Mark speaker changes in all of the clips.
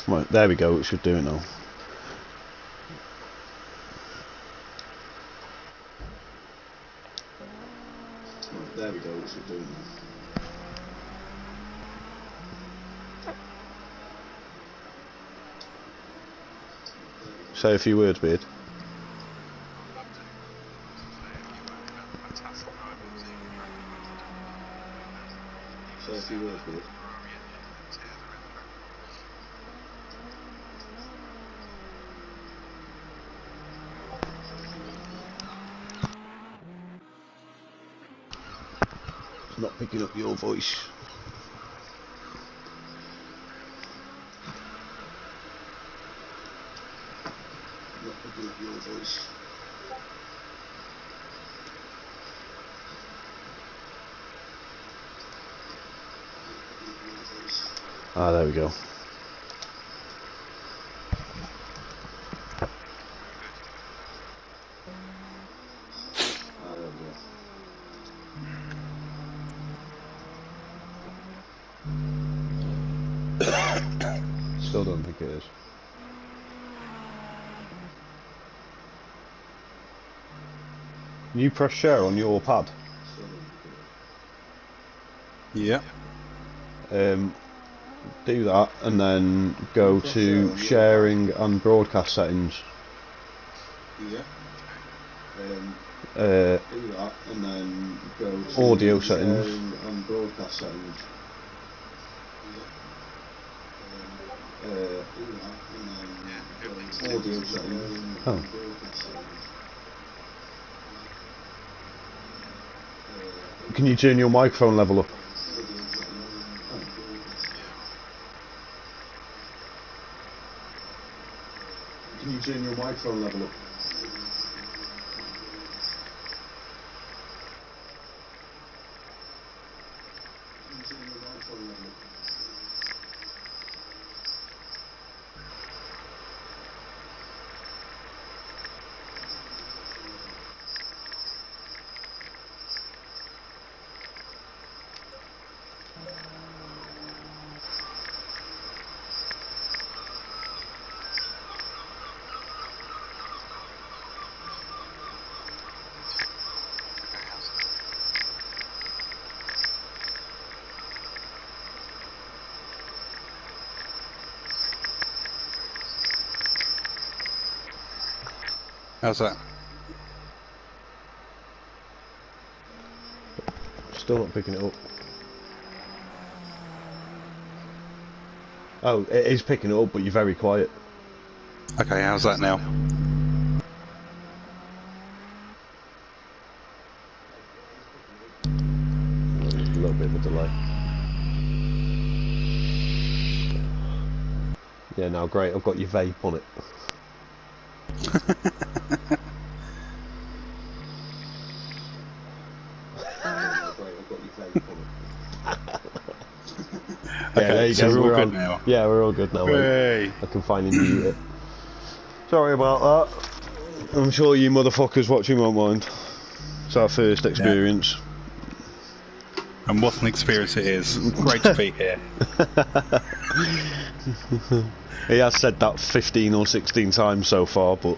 Speaker 1: Right, there we go, it should do it now. Right, there we go, it should do it now. Say a few words, Beard. Say a few words, Beard. It's not picking up your voice. Not picking up your voice. Ah, there we go. Still don't think it is. You press share on your pad.
Speaker 2: Yeah.
Speaker 1: Do that and then go to sharing and broadcast settings.
Speaker 3: Yeah. Do that and then go to
Speaker 1: audio settings.
Speaker 3: sharing and broadcast settings. Do that and then go to audio settings.
Speaker 1: Oh. Can you turn your microphone level up? Can you turn your microphone level up?
Speaker 2: How's that?
Speaker 1: Still not picking it up. Oh, it is picking it up, but you're very quiet.
Speaker 2: Okay, how's that now?
Speaker 1: Just a little bit of a delay. Yeah, now great, I've got your vape on it.
Speaker 2: Okay,
Speaker 1: there you
Speaker 2: so
Speaker 1: go.
Speaker 2: we're all good
Speaker 1: on.
Speaker 2: now.
Speaker 1: Yeah, we're all good now.
Speaker 2: Hey.
Speaker 1: I can finally mute it. Sorry about that. I'm sure you motherfuckers watching won't mind. It's our first experience.
Speaker 2: Yeah. And what an experience it is. Great to be here.
Speaker 1: He has said that 15 or 16 times so far, but...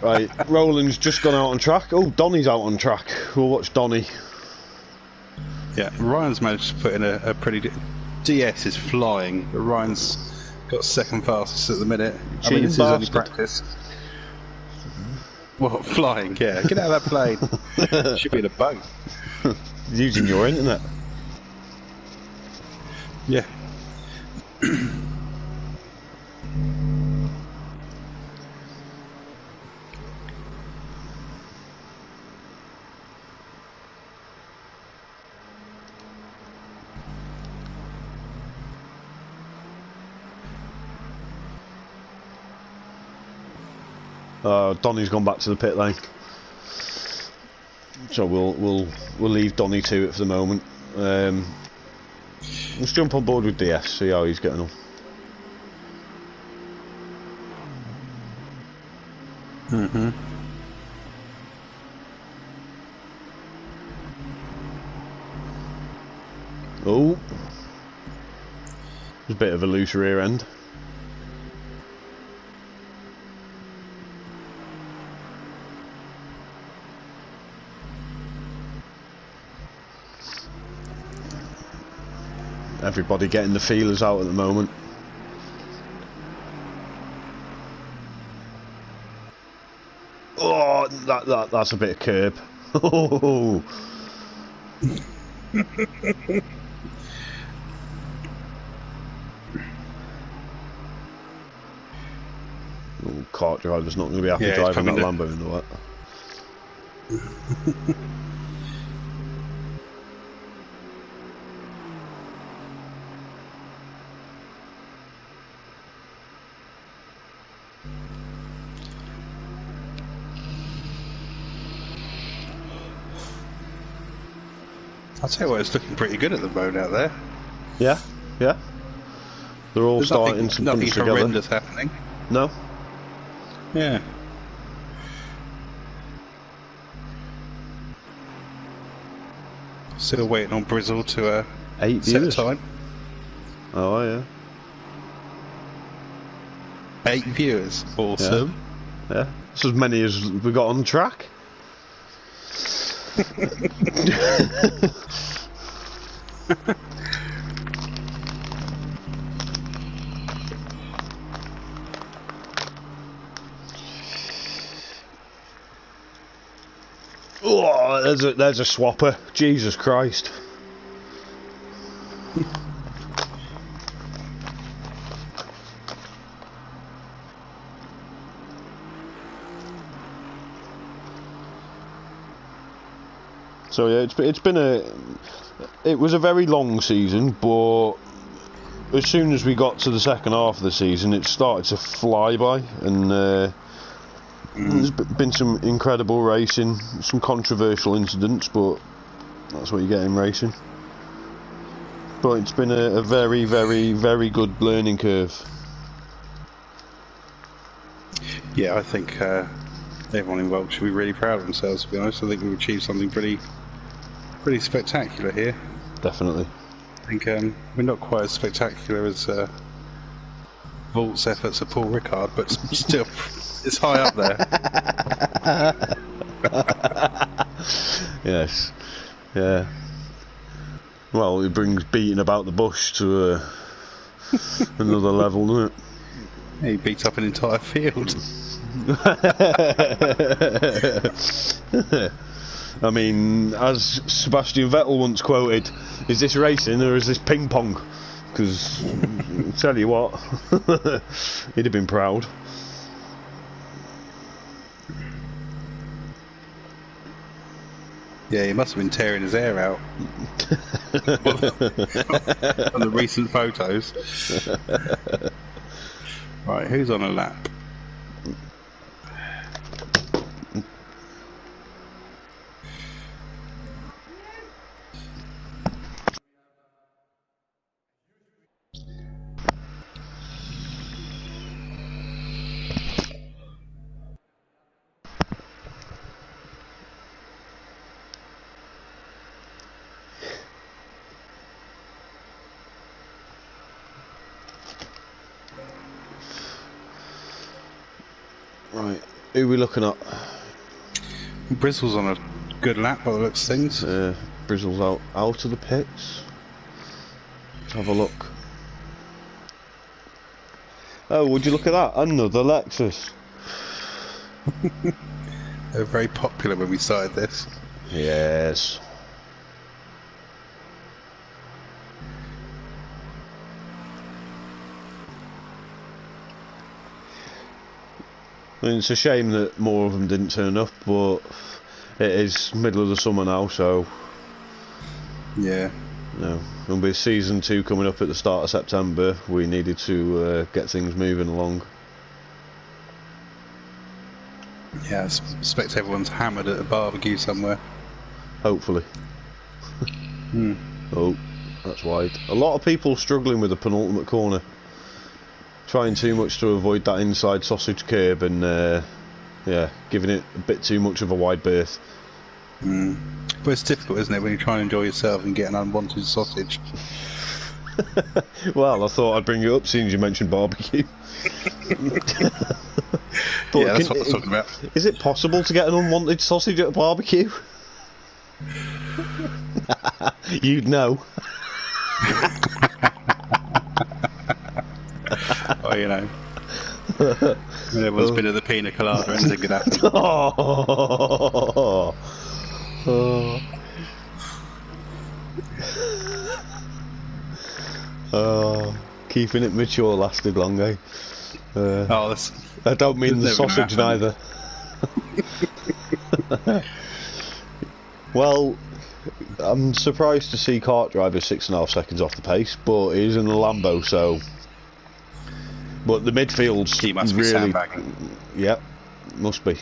Speaker 1: Right, Roland's just gone out on track. Oh, Donny's out on track. We'll watch Donny.
Speaker 2: Yeah, Ryan's managed to put in a pretty... DS is flying, but Ryan's got second fastest at the minute. I mean, this is only practice. What, flying? Yeah, get out of that plane. Should be in a boat.
Speaker 1: Using your internet.
Speaker 2: Yeah.
Speaker 1: Donny's gone back to the pit lane, so we'll leave Donny to it for the moment. Let's jump on board with DS, see how he's getting on.
Speaker 2: Mm-hmm.
Speaker 1: Oh. There's a bit of a loose rear end. Everybody getting the feelers out at the moment. Oh, that's a bit of curb. Oh. Kart driver's not going to be happy driving that Lambo in the wet.
Speaker 2: I'll tell you what, it's looking pretty good at the moment out there.
Speaker 1: Yeah, yeah. They're all starting to
Speaker 2: nothing
Speaker 1: punch together.
Speaker 2: horrendous happening.
Speaker 1: No.
Speaker 2: Yeah. Still waiting on Brizzle to
Speaker 1: 8
Speaker 2: set
Speaker 1: viewers.
Speaker 2: time.
Speaker 1: Oh yeah.
Speaker 2: 8 viewers. Awesome.
Speaker 1: Yeah. That's as many as we got on track. Oh, there's a swapper. Jesus Christ. So yeah, it was a very long season, but as soon as we got to the second half of the season, it started to fly by, and there's been some incredible racing, some controversial incidents, but that's what you get in racing. But it's been a very, very, very good learning curve.
Speaker 2: Yeah, I think everyone involved should be really proud of themselves, to be honest. I think we've achieved something pretty spectacular here.
Speaker 1: Definitely.
Speaker 2: I think we're not quite as spectacular as Vault's efforts at Paul Ricard, but still, it's high up there.
Speaker 1: Yes. Yeah. Well, it brings beating about the bush to another level, doesn't it?
Speaker 2: Yeah, he beats up an entire field.
Speaker 1: I mean, as Sebastian Vettel once quoted, is this racing or is this ping pong? Because, tell you what, he'd have been proud.
Speaker 2: Yeah, he must have been tearing his hair out on the recent photos. Right, who's on a lap?
Speaker 1: Right, who are we looking at?
Speaker 2: Bristle's on a good lap by the looks of things.
Speaker 1: Brizzle's out of the pits. Let's have a look. Oh, would you look at that? Another Lexus.
Speaker 2: They were very popular when we started this.
Speaker 1: Yes. I mean, it's a shame that more of them didn't turn up, but it is middle of the summer now, so
Speaker 2: yeah,
Speaker 1: there'll be season 2 coming up at the start of September. We needed to get things moving along.
Speaker 2: Yeah, I expect everyone's hammered at a barbecue somewhere.
Speaker 1: Hopefully. Oh, that's wide. A lot of people struggling with the penultimate corner. Trying too much to avoid that inside sausage curb and yeah, giving it a bit too much of a wide berth.
Speaker 2: But it's difficult, isn't it, when you try and enjoy yourself and get an unwanted sausage?
Speaker 1: Well, I thought I'd bring it up seeing as you mentioned barbecue. But
Speaker 2: Yeah, that's what I was talking about.
Speaker 1: Is it possible to get an unwanted sausage at a barbecue? You'd know.
Speaker 2: Oh, you know. When everyone's been at the pina colada, anything could happen.
Speaker 1: Oh. Oh. Keeping it mature lasted long, eh? I don't mean the sausage neither. Well, I'm surprised to see kart driver 6.5 seconds off the pace, but it is in the Lambo, so. But the midfield's
Speaker 2: he must be
Speaker 1: really.
Speaker 2: sandbagging.
Speaker 1: Yep, must be.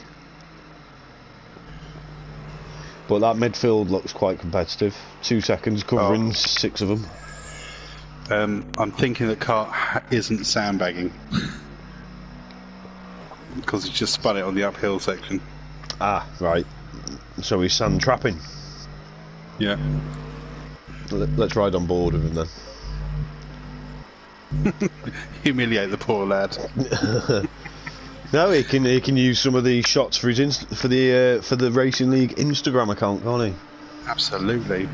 Speaker 1: But that midfield looks quite competitive. 2 seconds covering 6 of them.
Speaker 2: I'm thinking that kart isn't sandbagging because he just spun it on the uphill section.
Speaker 1: Ah, right. So he's sand trapping.
Speaker 2: Yeah.
Speaker 1: Let's ride on board with him then.
Speaker 2: Humiliate the poor lad.
Speaker 1: No, he can use some of these shots for his for the Racing League Instagram account, can't he?
Speaker 2: Absolutely.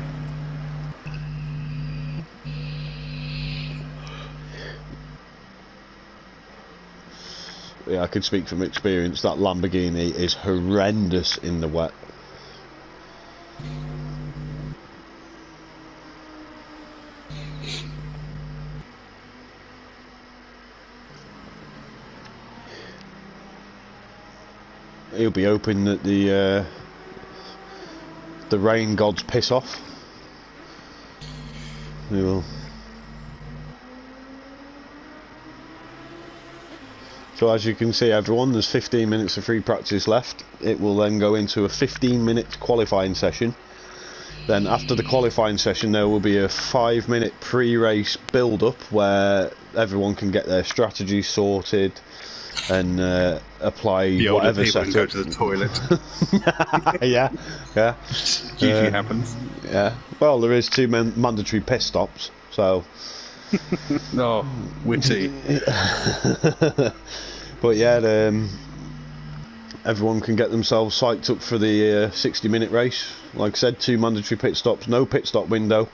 Speaker 1: Yeah, I can speak from experience. That Lamborghini is horrendous in the wet. He'll be hoping that the rain gods piss off. He will. So as you can see, everyone, there's 15 minutes of free practice left. It will then go into a 15-minute qualifying session. Then after the qualifying session, there will be a 5-minute pre-race build-up where everyone can get their strategy sorted and apply
Speaker 2: the
Speaker 1: whatever
Speaker 2: people
Speaker 1: setup.
Speaker 2: can go to the toilet.
Speaker 1: Yeah.
Speaker 2: Usually happens.
Speaker 1: Yeah. Well, there is 2 mandatory pit stops, so.
Speaker 2: No, witty.
Speaker 1: But yeah, everyone can get themselves psyched up for the 60-minute race. Like I said, 2 mandatory pit stops, no pit stop window,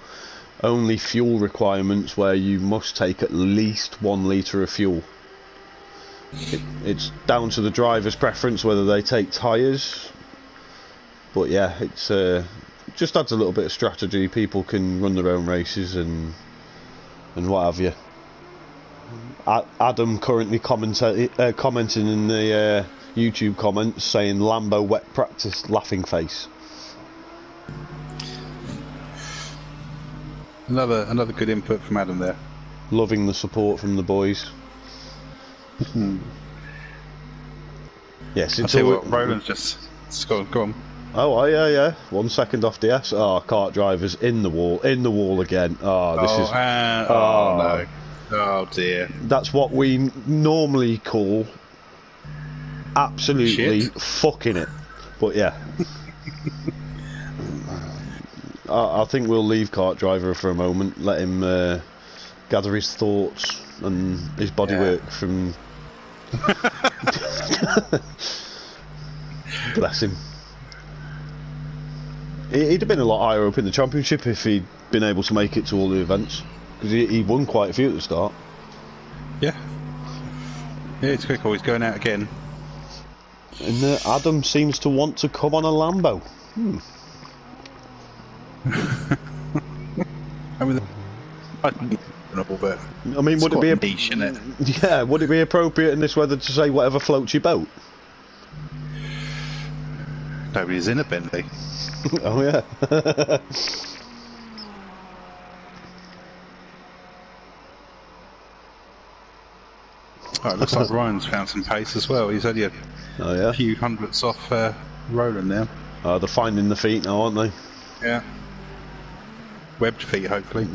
Speaker 1: only fuel requirements where you must take at least 1 litre of fuel. It's down to the driver's preference whether they take tyres, but yeah, it's just adds a little bit of strategy. People can run their own races and what have you. Adam currently commenting in the YouTube comments saying Lambo wet practice laughing face.
Speaker 2: Another good input from Adam there.
Speaker 1: Loving the support from the boys. Yes,
Speaker 2: I'll tell you what, Roland's just go on.
Speaker 1: Oh, yeah. 1 second off DS. Oh, kart drivers in the wall again. Oh, this is.
Speaker 2: No. Oh dear.
Speaker 1: That's what we normally call absolutely
Speaker 2: Shit.
Speaker 1: fucking it. But yeah. I think we'll leave kart driver for a moment. Let him gather his thoughts and his bodywork from. Bless him. He'd have been a lot higher up in the championship if he'd been able to make it to all the events, because he won quite a few at the start.
Speaker 2: Yeah, it's quick. Always going out again.
Speaker 1: And Adam seems to want to come on a Lambo.
Speaker 2: I mean,
Speaker 1: would it be
Speaker 2: niche, isn't it?
Speaker 1: Yeah, would it be appropriate in this weather to say whatever floats your boat?
Speaker 2: Nobody's in a Bentley.
Speaker 1: Oh yeah.
Speaker 2: It looks like Ryan's found some pace as well. He's only a few hundredths off Roland now.
Speaker 1: They're finding the feet now, aren't they?
Speaker 2: Yeah. Webbed feet, hopefully.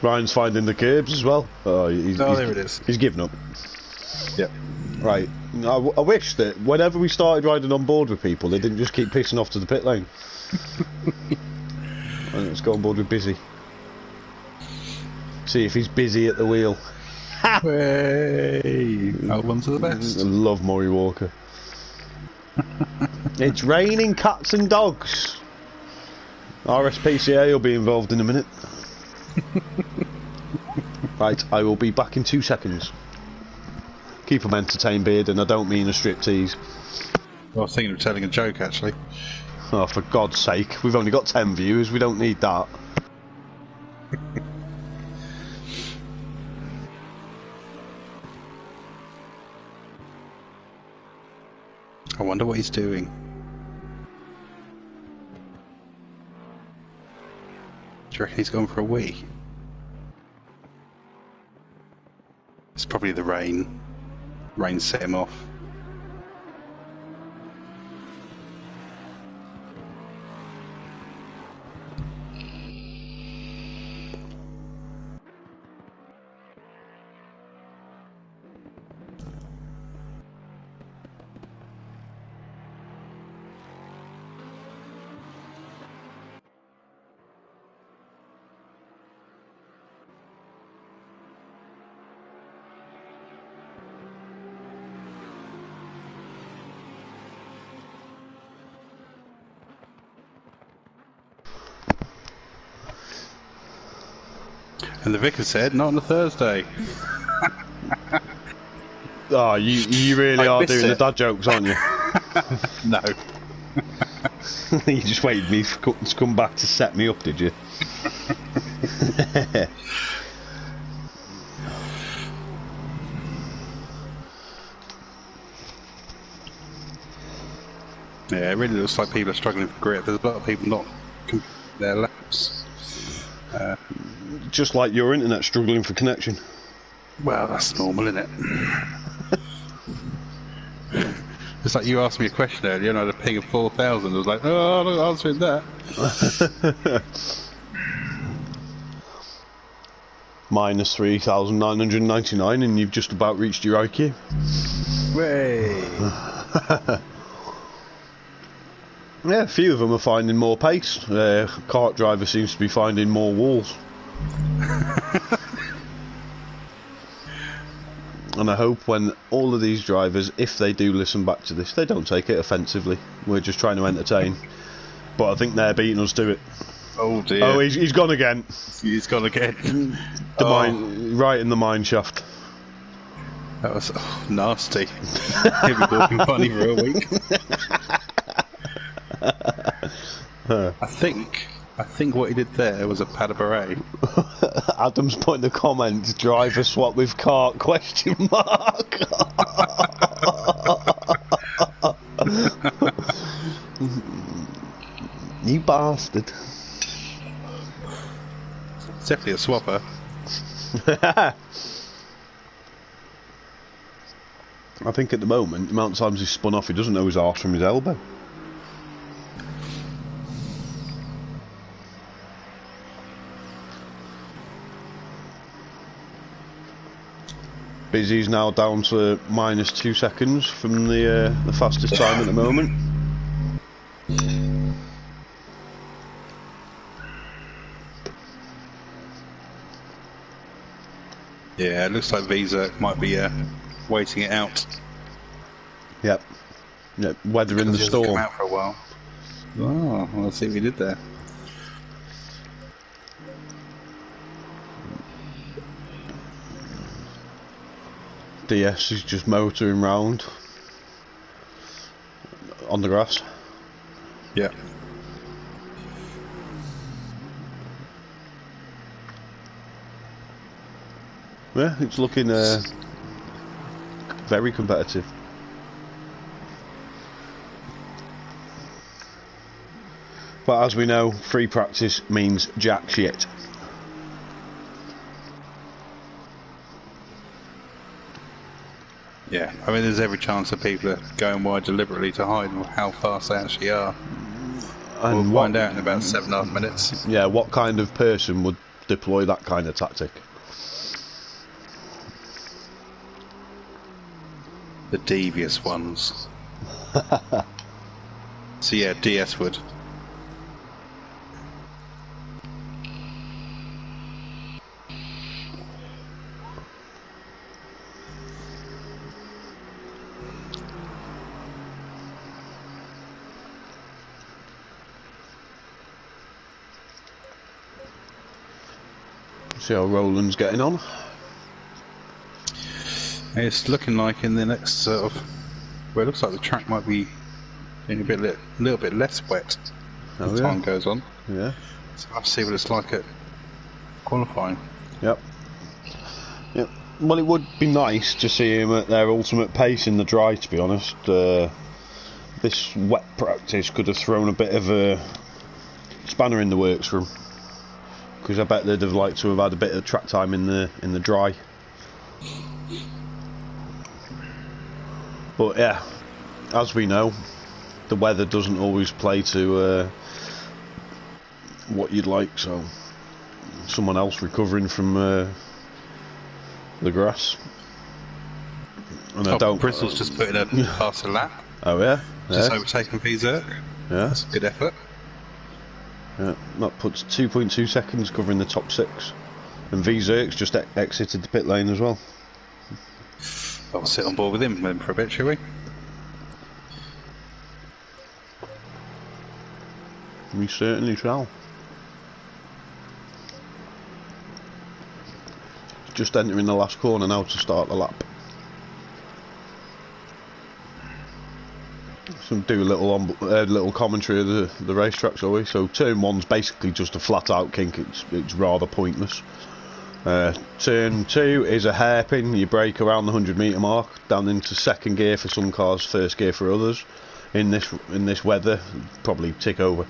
Speaker 1: Ryan's finding the curbs as well.
Speaker 2: There it is.
Speaker 1: He's given up.
Speaker 2: Yep.
Speaker 1: Right. I wish that whenever we started riding on board with people, they didn't just keep pissing off to the pit lane. Let's go on board with Busy. See if he's busy at the wheel.
Speaker 2: Hey, Albans are the best.
Speaker 1: I love Murray Walker. It's raining cats and dogs. RSPCA will be involved in a minute. Right, I will be back in 2 seconds. Keep them entertained, Beard, and I don't mean a striptease.
Speaker 2: I was thinking of telling a joke, actually.
Speaker 1: Oh, for God's sake, we've only got 10 viewers, we don't need that.
Speaker 2: I wonder what he's doing. Do you reckon he's gone for a wee? It's probably the rain. Rain set him off. And the vicar said, not on a Thursday.
Speaker 1: Oh, you really are doing the dad jokes, aren't you?
Speaker 2: No.
Speaker 1: You just waited me to come back to set me up, did you?
Speaker 2: Yeah, it really looks like people are struggling for grip. There's a lot of people not completing their laps.
Speaker 1: Just like your internet struggling for connection.
Speaker 2: Well, that's normal, isn't it? It's like you asked me a question earlier and I had a ping of 4,000. I was like, oh, I'm not answering that.
Speaker 1: Minus 3,999 and you've just about reached your IQ.
Speaker 2: Way.
Speaker 1: Yeah, a few of them are finding more pace. Cart driver seems to be finding more walls. And I hope when all of these drivers, if they do listen back to this, they don't take it offensively. We're just trying to entertain. But I think they're beating us to it.
Speaker 2: Oh dear.
Speaker 1: Oh, he's gone again.
Speaker 2: He's gone again.
Speaker 1: Right in the mine shaft.
Speaker 2: That was nasty. He'll be walking funny for a week. I think what he did there was a pas de bourrée.
Speaker 1: Adam's put in the comments, driver swap with cart, question mark. You bastard.
Speaker 2: It's definitely a swapper.
Speaker 1: I think at the moment, the amount of times he's spun off, he doesn't know his arse from his elbow. Busy's now down to minus 2 seconds from the fastest time at the moment.
Speaker 2: Yeah, it looks like Visa might be waiting it out.
Speaker 1: Yep. Weathering the storm.
Speaker 2: Come out for a while. Oh, well, let's see what he did there.
Speaker 1: DS is just motoring round on the grass.
Speaker 2: Yeah.
Speaker 1: Yeah, it's looking very competitive. But as we know, free practice means jack shit.
Speaker 2: Yeah, I mean, there's every chance that people are going wide deliberately to hide how fast they actually are.
Speaker 1: And
Speaker 2: we'll find out in about 7.5 minutes.
Speaker 1: Yeah, what kind of person would deploy that kind of tactic?
Speaker 2: The devious ones. So yeah, DS would.
Speaker 1: See how Roland's getting on.
Speaker 2: It's looking like in the next sort of, well, it looks like the track might be getting a little bit less wet as time goes on.
Speaker 1: Yeah.
Speaker 2: So I'll have to see what it's like at qualifying.
Speaker 1: Yep. Well, it would be nice to see him at their ultimate pace in the dry, to be honest. This wet practice could have thrown a bit of a spanner in the works for him, because I bet they'd have liked to have had a bit of track time in the dry. But yeah, as we know, the weather doesn't always play to what you'd like, so someone else recovering from the grass. And
Speaker 2: Bristol's just put in a faster lap.
Speaker 1: Oh yeah?
Speaker 2: Just overtaken Vizerk.
Speaker 1: Yeah.
Speaker 2: That's a good effort.
Speaker 1: Yeah, that puts 2.2 seconds covering the top 6. And Vizerk's just exited the pit lane as well.
Speaker 2: I'll sit on board with him then for a bit, shall we?
Speaker 1: We certainly shall. Just entering the last corner now to start the lap. So do a little commentary of the racetrack, shall we? So turn 1's basically just a flat out kink. It's rather pointless. Turn 2 is a hairpin. You brake around the 100-metre mark, down into second gear for some cars, first gear for others. In this weather, probably tick over.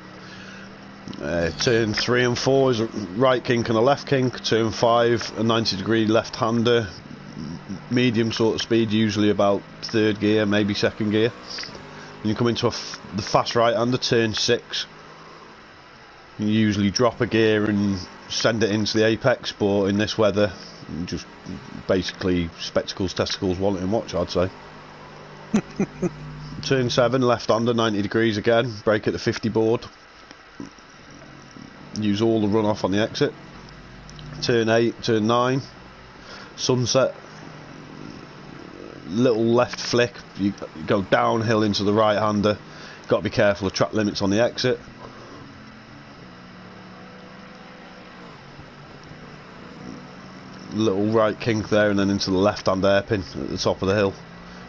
Speaker 1: Turn 3 and 4 is a right kink and a left kink. Turn 5, a 90-degree left-hander, medium sort of speed, usually about third gear, maybe second gear. And you come into the fast right-hander, turn 6. You usually drop a gear and send it into the apex, but in this weather, just basically spectacles, testicles, wallet and watch, I'd say. Turn 7, left-hander, 90 degrees again, brake at the 50 board. Use all the runoff on the exit. Turn 8, turn 9, sunset. Little left flick, you go downhill into the right-hander. Got to be careful of track limits on the exit. Little right kink there, and then into the left-hand hairpin at the top of the hill.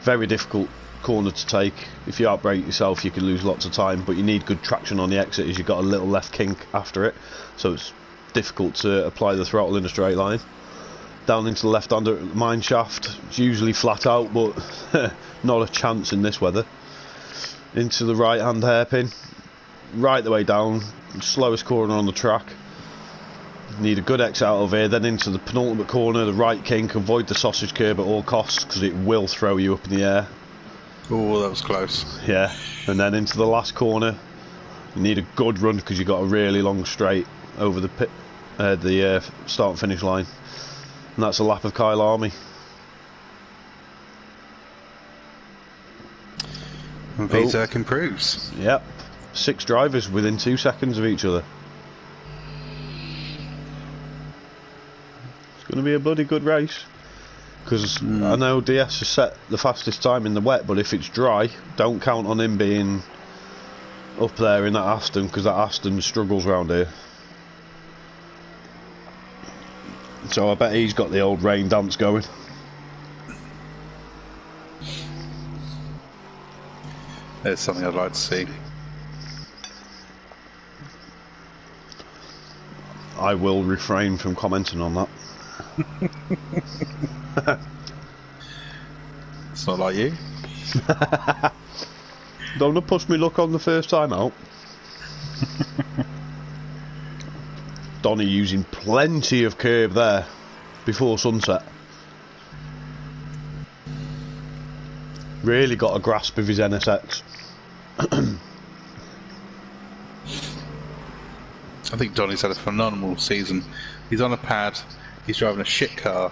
Speaker 1: Very difficult corner to take. If you outbrake yourself, you can lose lots of time, but you need good traction on the exit, as you've got a little left kink after it, so it's difficult to apply the throttle in a straight line. Down into the left-hander mine shaft. It's usually flat out, but not a chance in this weather. Into the right-hand hairpin, right the way down, slowest corner on the track. Need a good exit out of here, then into the penultimate corner, the right kink. Avoid the sausage curb at all costs, because it will throw you up in the air.
Speaker 2: Oh, that was close.
Speaker 1: Yeah, and then into the last corner. You need a good run, because you've got a really long straight over the start and finish line. And that's a lap of Kyle Army.
Speaker 2: And Vizerk improves.
Speaker 1: Yep, 6 drivers within 2 seconds of each other. It's going to be a bloody good race. Because I know DS has set the fastest time in the wet, but if it's dry, don't count on him being up there in that Aston, because that Aston struggles round here. So I bet he's got the old rain dance going.
Speaker 2: There's something I'd like to see.
Speaker 1: I will refrain from commenting on that.
Speaker 2: It's not like you.
Speaker 1: Don't have push me luck on the first time out. Donny using plenty of curb there before sunset. Really got a grasp of his NSX.
Speaker 2: I think Donny's had a phenomenal season. He's on a pad, he's driving a shit car.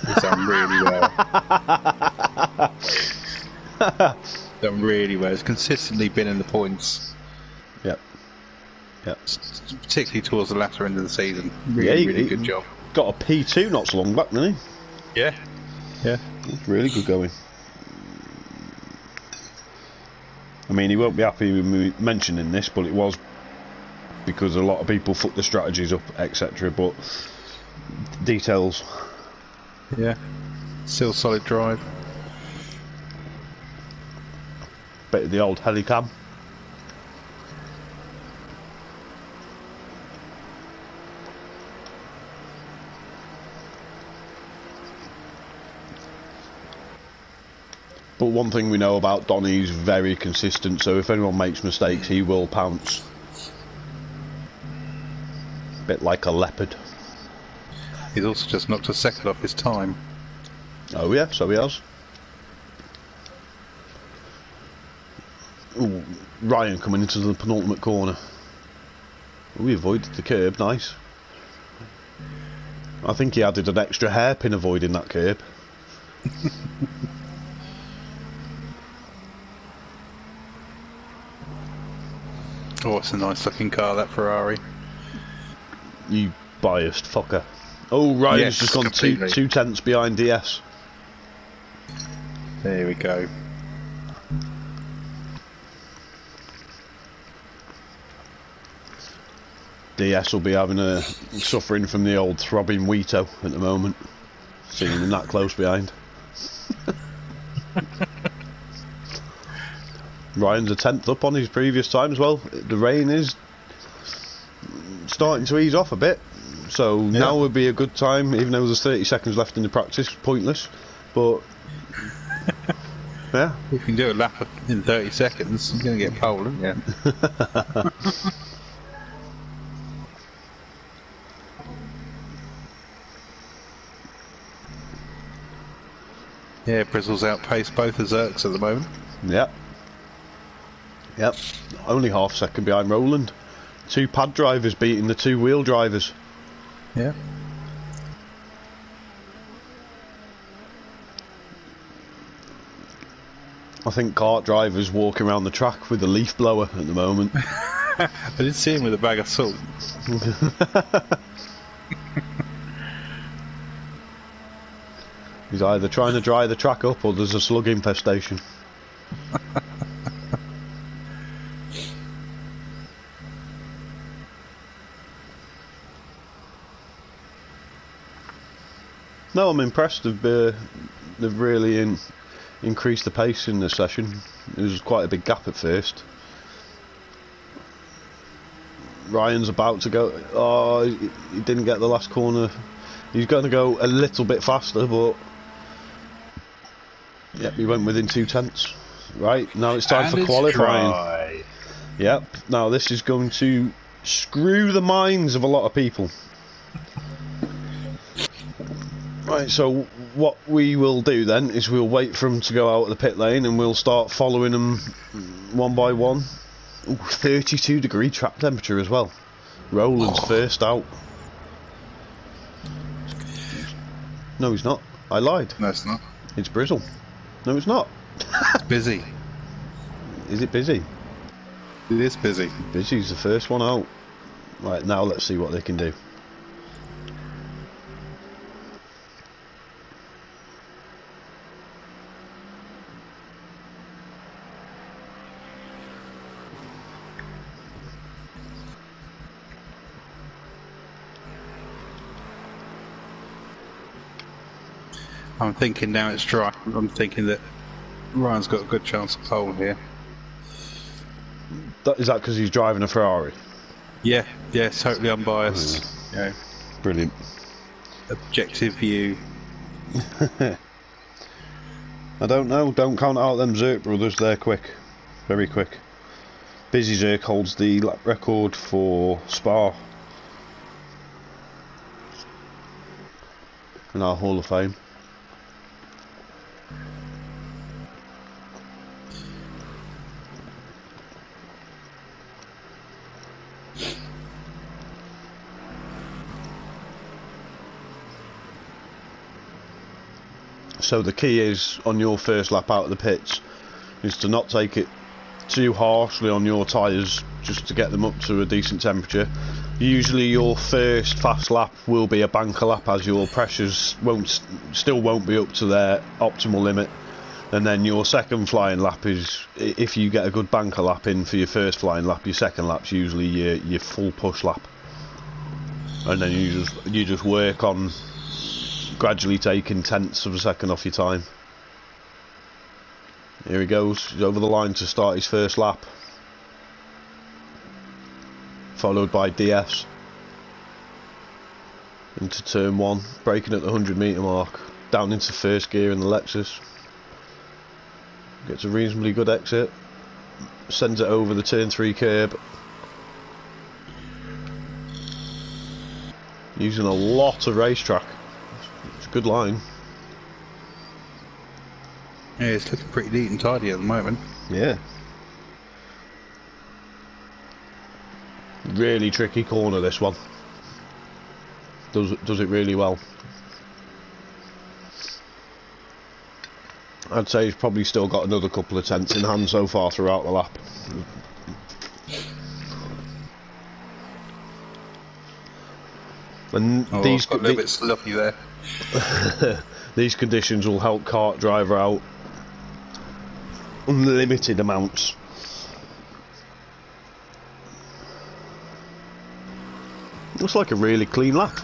Speaker 2: He's done really well. Done really well. He's consistently been in the points.
Speaker 1: Yep. Yep.
Speaker 2: Particularly towards the latter end of the season. Really good job.
Speaker 1: Got a P2 not so long back, didn't he?
Speaker 2: Yeah. Yeah.
Speaker 1: It's really good going. I mean, he won't be happy with me mentioning this, but it was because a lot of people fucked the strategies up, etc. But details.
Speaker 2: Yeah, still solid drive.
Speaker 1: Bit of the old helicam. But one thing we know about Donny, he's very consistent, so if anyone makes mistakes, he will pounce. Bit like a leopard.
Speaker 2: He's also just knocked a second off his time.
Speaker 1: Oh yeah, so he has. Ooh, Ryan coming into the penultimate corner. We avoided the curb, nice. I think he added an extra hairpin avoiding that curb.
Speaker 2: Oh, it's a nice looking car, that Ferrari.
Speaker 1: You biased fucker. Oh, Ryan's
Speaker 2: Yes,
Speaker 1: just gone
Speaker 2: completely.
Speaker 1: two tenths behind DS.
Speaker 2: There we go.
Speaker 1: DS will be having a suffering from the old throbbing Wheato at the moment. Seeing him that close behind. Ryan's a tenth up on his previous time as well. The rain is starting to ease off a bit, so now would be a good time, even though there's 30 seconds left in the practice. Pointless, but yeah.
Speaker 2: If you can do a lap in 30 seconds, you're going to get pole, aren't you? Yeah, Brizzle's outpaced both the Zerks at the moment.
Speaker 1: Yep. Only half a second behind Roland. 2 pad drivers beating the 2 wheel drivers.
Speaker 2: Yeah.
Speaker 1: I think kart drivers walking around the track with a leaf blower at the moment.
Speaker 2: I did see him with a bag of salt.
Speaker 1: He's either trying to dry the track up or there's a slug infestation. No, I'm impressed. They've really increased the pace in this session. It was quite a big gap at first. Ryan's about to go. Oh, he didn't get the last corner. He's going to go a little bit faster, but yep, he went within 2 tenths. Right, now it's time for qualifying.
Speaker 2: Dry.
Speaker 1: Yep, now this is going to screw the minds of a lot of people. Right, so what we will do then is we'll wait for them to go out of the pit lane and we'll start following them one by one. Ooh, 32 degree track temperature as well. Roland's first out. No, he's not. I lied.
Speaker 2: No, it's not.
Speaker 1: It's Brizzle. No, it's not.
Speaker 2: It's busy.
Speaker 1: Is it busy?
Speaker 2: It is busy.
Speaker 1: Busy's the first one out. Right, now let's see what they can do.
Speaker 2: I'm thinking now it's dry. I'm thinking that Ryan's got a good chance of pole here.
Speaker 1: Is that because he's driving a Ferrari?
Speaker 2: Yeah, totally unbiased. Yeah.
Speaker 1: Brilliant.
Speaker 2: Objective view.
Speaker 1: I don't know. Don't count out them Zerk brothers. They're quick. Very quick. Busy Zerk holds the lap record for Spa in our Hall of Fame. So the key is, on your first lap out of the pits, is to not take it too harshly on your tyres, just to get them up to a decent temperature. Usually your first fast lap will be a banker lap, as your pressures still won't be up to their optimal limit, and then your second flying lap is, if you get a good banker lap in for your first flying lap, your second lap's usually your full push lap. and then you just work on gradually taking tenths of a second off your time. Here he goes, he's over the line to start his first lap, followed by DS into turn 1, braking at the 100-metre mark, down into first gear in the Lexus, gets a reasonably good exit, sends it over the turn 3 curb, using a lot of racetrack. It's a good line.
Speaker 2: Yeah, it's looking pretty neat and tidy at the moment.
Speaker 1: Yeah. Really tricky corner, this one. Does it really well. I'd say he's probably still got another couple of tenths in hand so far throughout the lap. And these
Speaker 2: got a little bit sloppy there.
Speaker 1: These conditions will help kart driver out unlimited amounts. Looks like a really clean lap.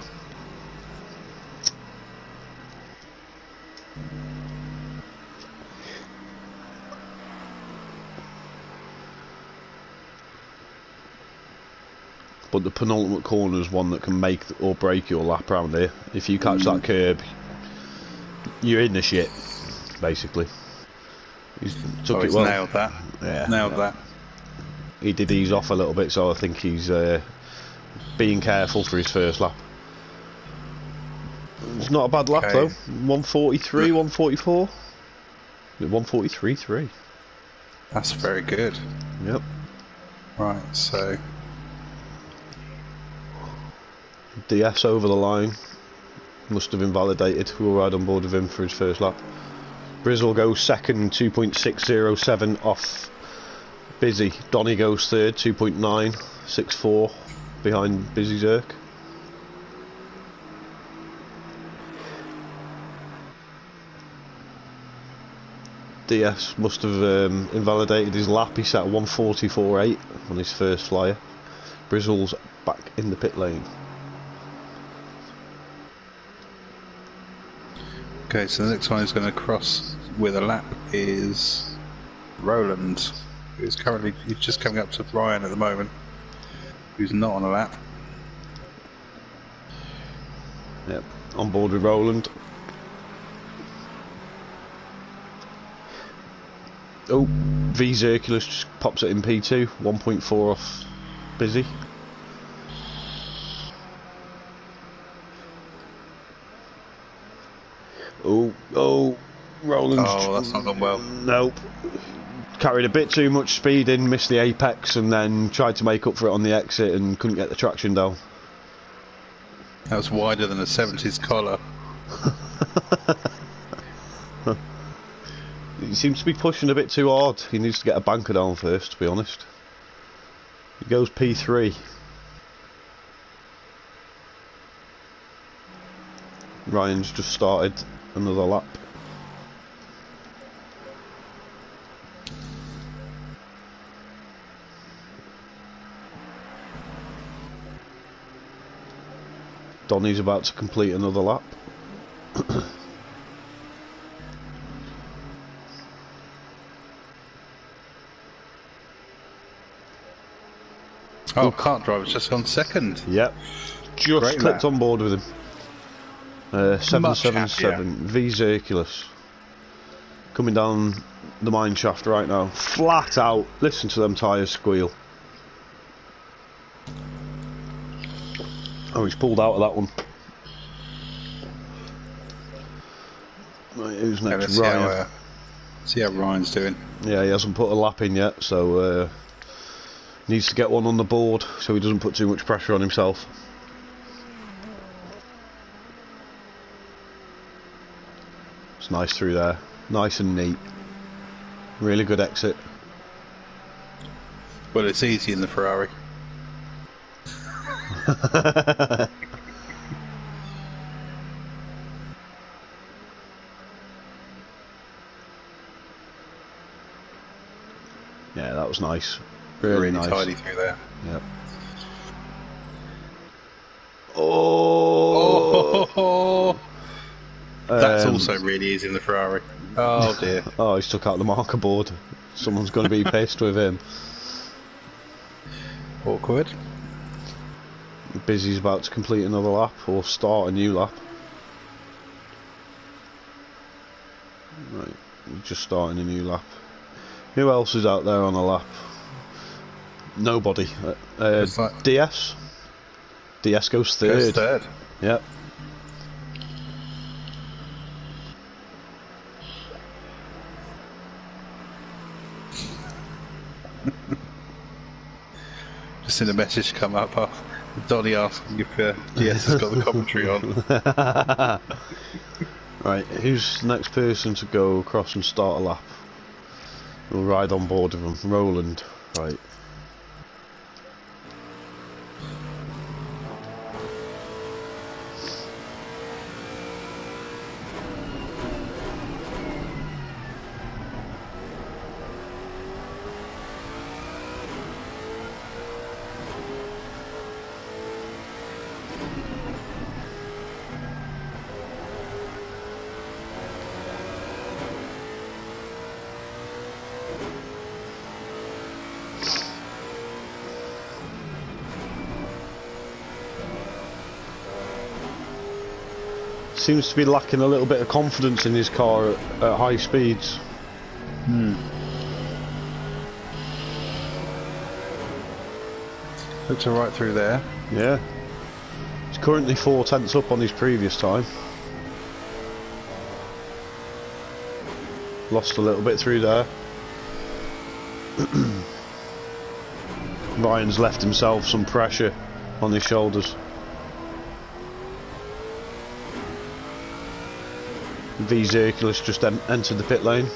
Speaker 1: But the penultimate corner is one that can make or break your lap round here. If you catch that curb, you're in the shit, basically. He's took it well.
Speaker 2: Nailed that.
Speaker 1: Yeah,
Speaker 2: nailed that.
Speaker 1: He did ease off a little bit, so I think he's being careful for his first lap. It's not a bad lap though. 143, 144. 143.3.
Speaker 2: That's very good.
Speaker 1: Yep.
Speaker 2: Right, so
Speaker 1: DS over the line. Must have invalidated. We'll ride on board with him for his first lap. Brizzle goes second, 2.607 off Busy. Donny goes third, 2.964 behind Busy Zerk. DS must have invalidated his lap. He sat 144.8 on his first flyer. Brizzle's back in the pit lane.
Speaker 2: okay, so the next one who's going to cross with a lap is Roland, who's just coming up to Ryan at the moment, who's not on a lap.
Speaker 1: Yep, on board with Roland. Oh, V Circulus just pops it in P2, 1.4 off Busy. Oh, Roland's...
Speaker 2: Oh, that's not gone well.
Speaker 1: Nope. Carried a bit too much speed in, missed the apex, and then tried to make up for it on the exit and couldn't get the traction down.
Speaker 2: That was wider than a 70s collar.
Speaker 1: He seems to be pushing a bit too hard. He needs to get a banker down first, to be honest. He goes P3. Ryan's just started another lap. Donny's about to complete another lap.
Speaker 2: Oh, kart driver's just gone second.
Speaker 1: Yep. Just
Speaker 2: Great
Speaker 1: clicked
Speaker 2: lap.
Speaker 1: on board with him. 777 V Circulus. Coming down the mine shaft right now. Flat out. Listen to them tyres squeal. Oh, he's pulled out of that one. Right, who's next?
Speaker 2: Let's
Speaker 1: Ryan.
Speaker 2: see how Ryan's doing.
Speaker 1: Yeah, he hasn't put a lap in yet, so needs to get one on the board so he doesn't put too much pressure on himself. It's nice through there, nice and neat. Really good exit.
Speaker 2: Well, it's easy in the Ferrari.
Speaker 1: Yeah, that was nice. Really nice.
Speaker 2: Tidy through there.
Speaker 1: Yep. Oh,
Speaker 2: Oh, that's also really easy in the Ferrari. Oh dear.
Speaker 1: Oh, he's took out the marker board. Someone's going to be pissed with him.
Speaker 2: Awkward.
Speaker 1: Busy's about to complete another lap or start a new lap. Right, we're just starting a new lap. Who else is out there on a lap? Nobody. DS. DS goes third.
Speaker 2: Goes third.
Speaker 1: Yep.
Speaker 2: Just seen a message come up. Donnie asking if DS has got the commentary on.
Speaker 1: Right, who's the next person to go across and start a lap? We'll ride on board with them. Roland. Right. Seems to be lacking a little bit of confidence in his car at high speeds.
Speaker 2: Looks right through there.
Speaker 1: Yeah. He's currently 4 tenths up on his previous time. Lost a little bit through there. Ryan's left himself some pressure on his shoulders. V Zirculus just entered the pit lane.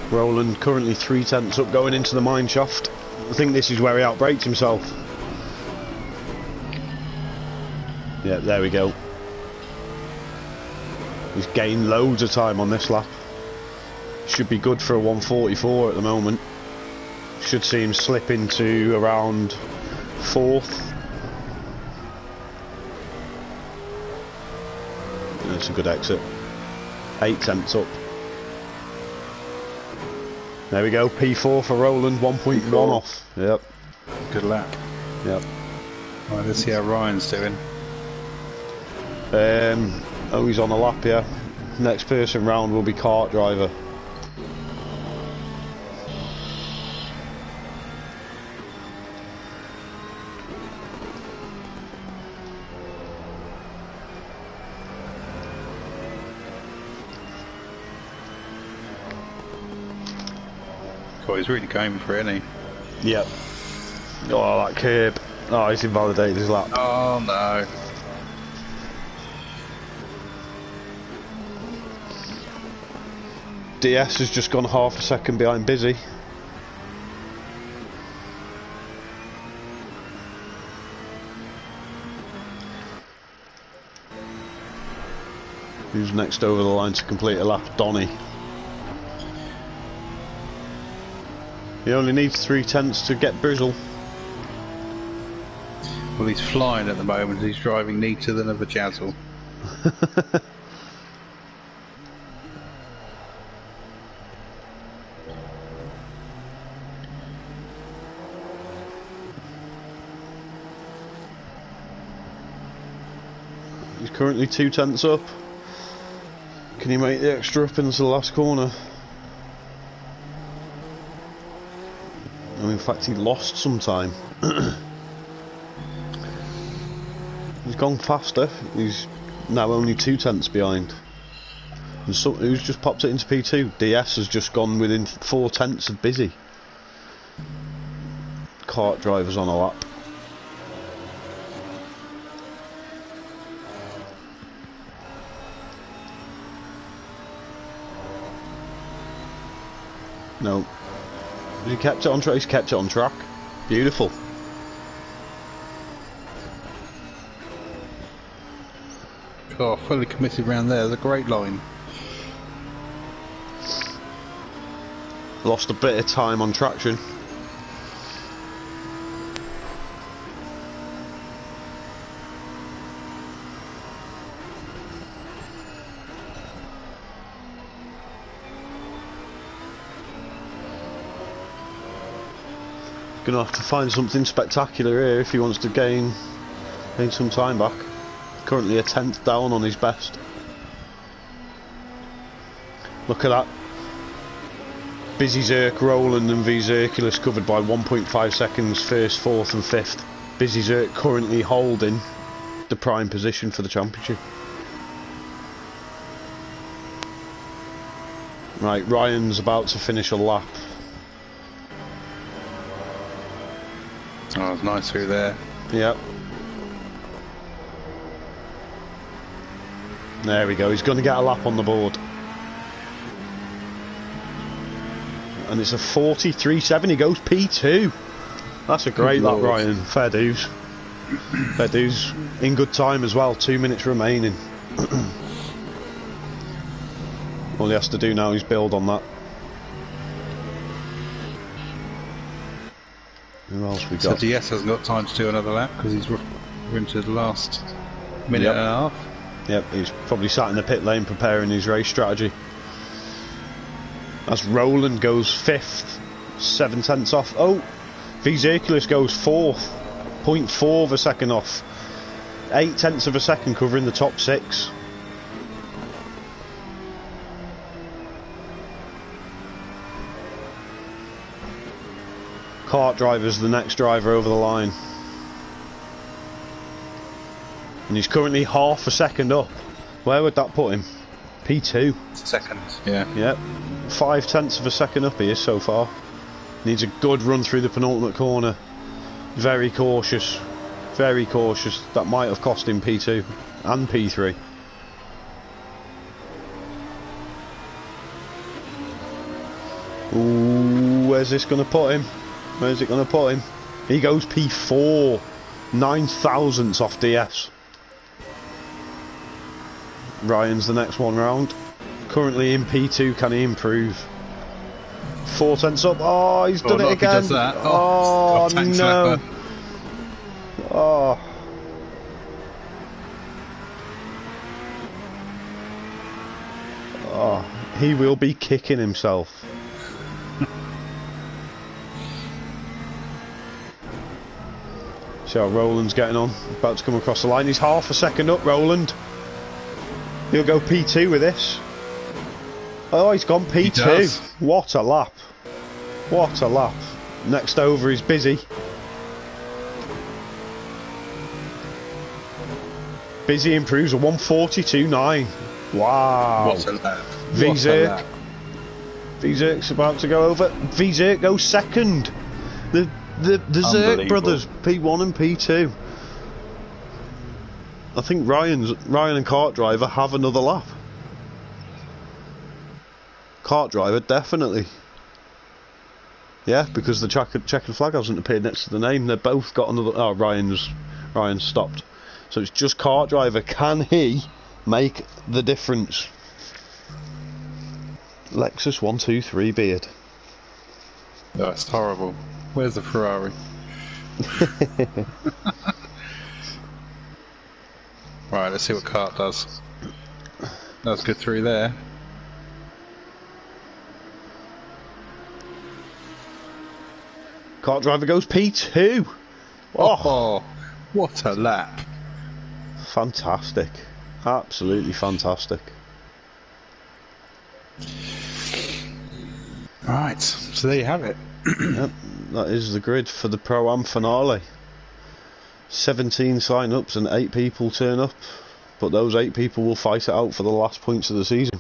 Speaker 1: Roland currently 3 tenths up going into the mine shaft. I think this is where he outbraked himself. Yeah, there we go. He's gained loads of time on this lap. Should be good for a 144 at the moment. Should see him slip into around 4th. That's a good exit. 8 tenths up. There we go, P4 for Roland, 1.1 off. Yep.
Speaker 2: Good lap.
Speaker 1: Yep.
Speaker 2: Right, let's see how Ryan's doing.
Speaker 1: Oh, he's on a lap, yeah. Next person round will be kart driver.
Speaker 2: God, he's really going for it, isn't he?
Speaker 1: Yep. Oh, that curb. Oh, he's invalidated his lap.
Speaker 2: Oh no.
Speaker 1: DS has just gone half a second behind Busy. Who's next over the line to complete a lap? Donny. He only needs 3 tenths to get Brizzle.
Speaker 2: Well, he's flying at the moment. He's driving neater than a vajazzle.
Speaker 1: He's currently 2 tenths up. Can he make the extra up into the last corner? In fact, he lost some time. He's gone faster. He's now only 2 tenths behind. And who's just popped it into P2? DS has just gone within 4 tenths of Busy. Kart drivers on a lap. No. He kept it on track. He's kept it on track. Beautiful.
Speaker 2: Oh, fully committed round there. There's a great line.
Speaker 1: Lost a bit of time on traction. Gonna have to find something spectacular here if he wants to gain some time back. Currently a 10th down on his best. Look at that. Busy Zerk, Roland and V Zerculus covered by 1.5 seconds, first, fourth and fifth. Busy Zerk currently holding the prime position for the championship. Right, Ryan's about to finish a lap.
Speaker 2: Oh, nice through there.
Speaker 1: Yep. There we go, he's going to get a lap on the board. And it's a 43.7, he goes P2. That's a great lap, Ryan. Fair dues. Fair dues. In good time as well, 2 minutes remaining. All he has to do now is build on that. Who else we got?
Speaker 2: So DS hasn't got time to do another lap because we're into the last minute and a half.
Speaker 1: Yep, he's probably sat in the pit lane preparing his race strategy. As Roland goes 5th, 7 tenths off. Oh, V Zerculus goes 4th, 0.4 of a second off. 8 tenths of a second covering the top 6. Kart driver's the next driver over the line. And he's currently half a second up. Where would that put him? P2.
Speaker 2: Second, yeah.
Speaker 1: Yep. 5 tenths of a second up he is so far. Needs a good run through the penultimate corner. Very cautious. Very cautious. That might have cost him P2 and P3. Ooh, where's this going to put him? Where's it going to put him? He goes P4. 9 thousandths off DS. Ryan's the next one round. Currently in P2, can he improve? 4 tenths up. Oh, he's done it again.
Speaker 2: He does that.
Speaker 1: Oh, no. Oh. Oh, he will be kicking himself. See how Roland's getting on. About to come across the line. He's half a second up, Roland. He'll go P2 with this. Oh, he's gone P2. What a lap. What a lap. Next over is Busy. Busy improves a 142.9. Wow.
Speaker 2: What a lap.
Speaker 1: V-Zerk. V-Zerk's about to go over. V-Zerk goes second. The Zerk brothers, P1 and P2. I think Ryan and Kart Driver have another lap. Kart Driver, definitely. Yeah, because the checkered flag hasn't appeared next to the name. They've both got another... Oh, Ryan's stopped. So it's just Kart Driver. Can he make the difference? Lexus 123 beard.
Speaker 2: That's horrible. Where's the Ferrari? Right, let's see what Kart does. That's good through there.
Speaker 1: Kart Driver goes P2.
Speaker 2: Oh, what a lap.
Speaker 1: Fantastic. Absolutely fantastic.
Speaker 2: Right, so there you have it.
Speaker 1: Yep, that is the grid for the Pro-Am finale. 17 sign-ups and 8 people turn up, but those 8 people will fight it out for the last points of the season.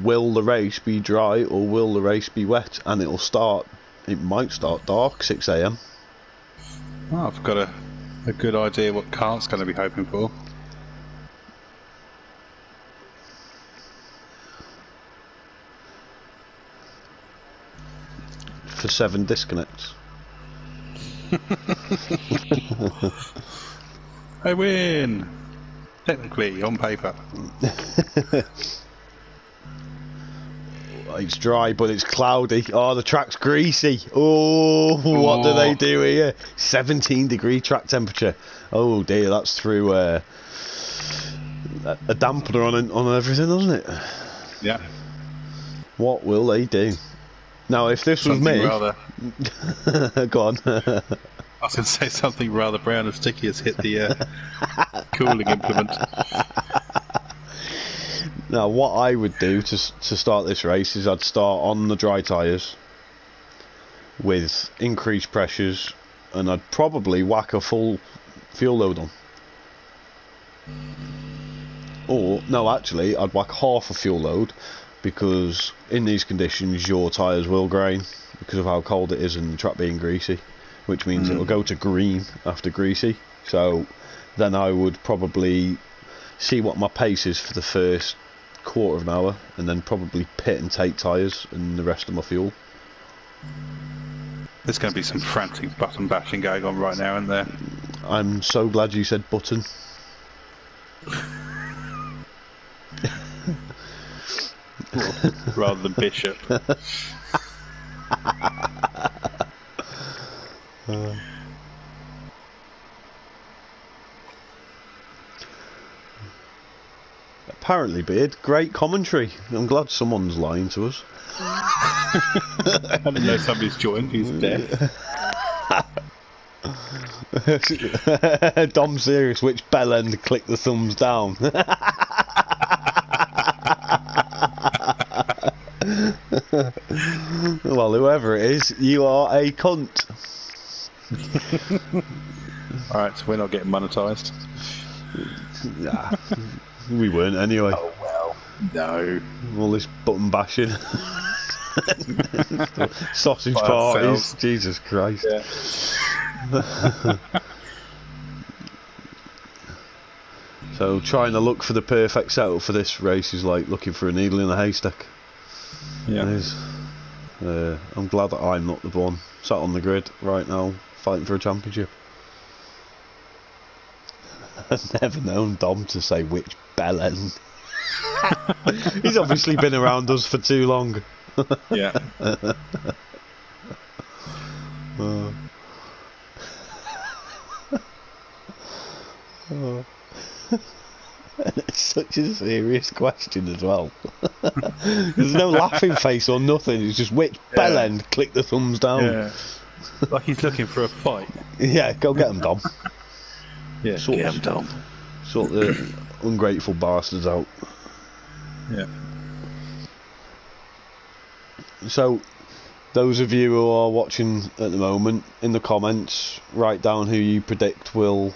Speaker 1: Will the race be dry or will the race be wet? And it might start dark, 6 AM.
Speaker 2: Well, I've got a good idea what Kart's going to be hoping for.
Speaker 1: For 7 disconnects.
Speaker 2: I win! Technically, on paper.
Speaker 1: It's dry, but it's cloudy. Oh, the track's greasy. Oh, what do they do here? 17-degree track temperature. Oh dear, that's through a dampener on everything, doesn't it?
Speaker 2: Yeah.
Speaker 1: What will they do? Now, if this was
Speaker 2: Something
Speaker 1: me...
Speaker 2: rather...
Speaker 1: Go on.
Speaker 2: I was going to say something rather brown and sticky has hit the cooling implement.
Speaker 1: Now, what I would do to start this race is I'd start on the dry tyres with increased pressures, and I'd probably whack a full fuel load on. Or, no, actually, I'd whack half a fuel load, because in these conditions your tyres will grain because of how cold it is and the track being greasy, which means it'll go to green after greasy. So then I would probably see what my pace is for the first quarter of an hour, and then probably pit and take tyres and the rest of my fuel.
Speaker 2: There's going to be some frantic button bashing going on right now, isn't there?
Speaker 1: I'm so glad you said button.
Speaker 2: Rather than bishop.
Speaker 1: Apparently, Beard, great commentary. I'm glad someone's lying to us.
Speaker 2: I didn't know somebody's joined who's deaf.
Speaker 1: Dom serious, which bell end click the thumbs down? Well, whoever it is, you are a cunt.
Speaker 2: Alright, so we're not getting monetised.
Speaker 1: Nah, we weren't anyway.
Speaker 2: Oh well, no.
Speaker 1: All this button bashing. Sausage
Speaker 2: By
Speaker 1: parties,
Speaker 2: ourselves.
Speaker 1: Jesus Christ.
Speaker 2: Yeah.
Speaker 1: So trying to look for the perfect setup for this race is like looking for a needle in a haystack.
Speaker 2: Yeah.
Speaker 1: It is. I'm glad that I'm not the one sat on the grid right now fighting for a championship. I've never known Dom to say which bell end. He's obviously been around us for too long.
Speaker 2: Yeah.
Speaker 1: It's such a serious question as well. There's no laughing face or nothing. It's just which bell end click the thumbs down.
Speaker 2: Yeah. Like he's looking for a fight.
Speaker 1: Yeah, go get him, Dom.
Speaker 2: Yeah, get him, Dom.
Speaker 1: Sort the ungrateful bastards out.
Speaker 2: Yeah.
Speaker 1: So, those of you who are watching at the moment, in the comments, write down who you predict will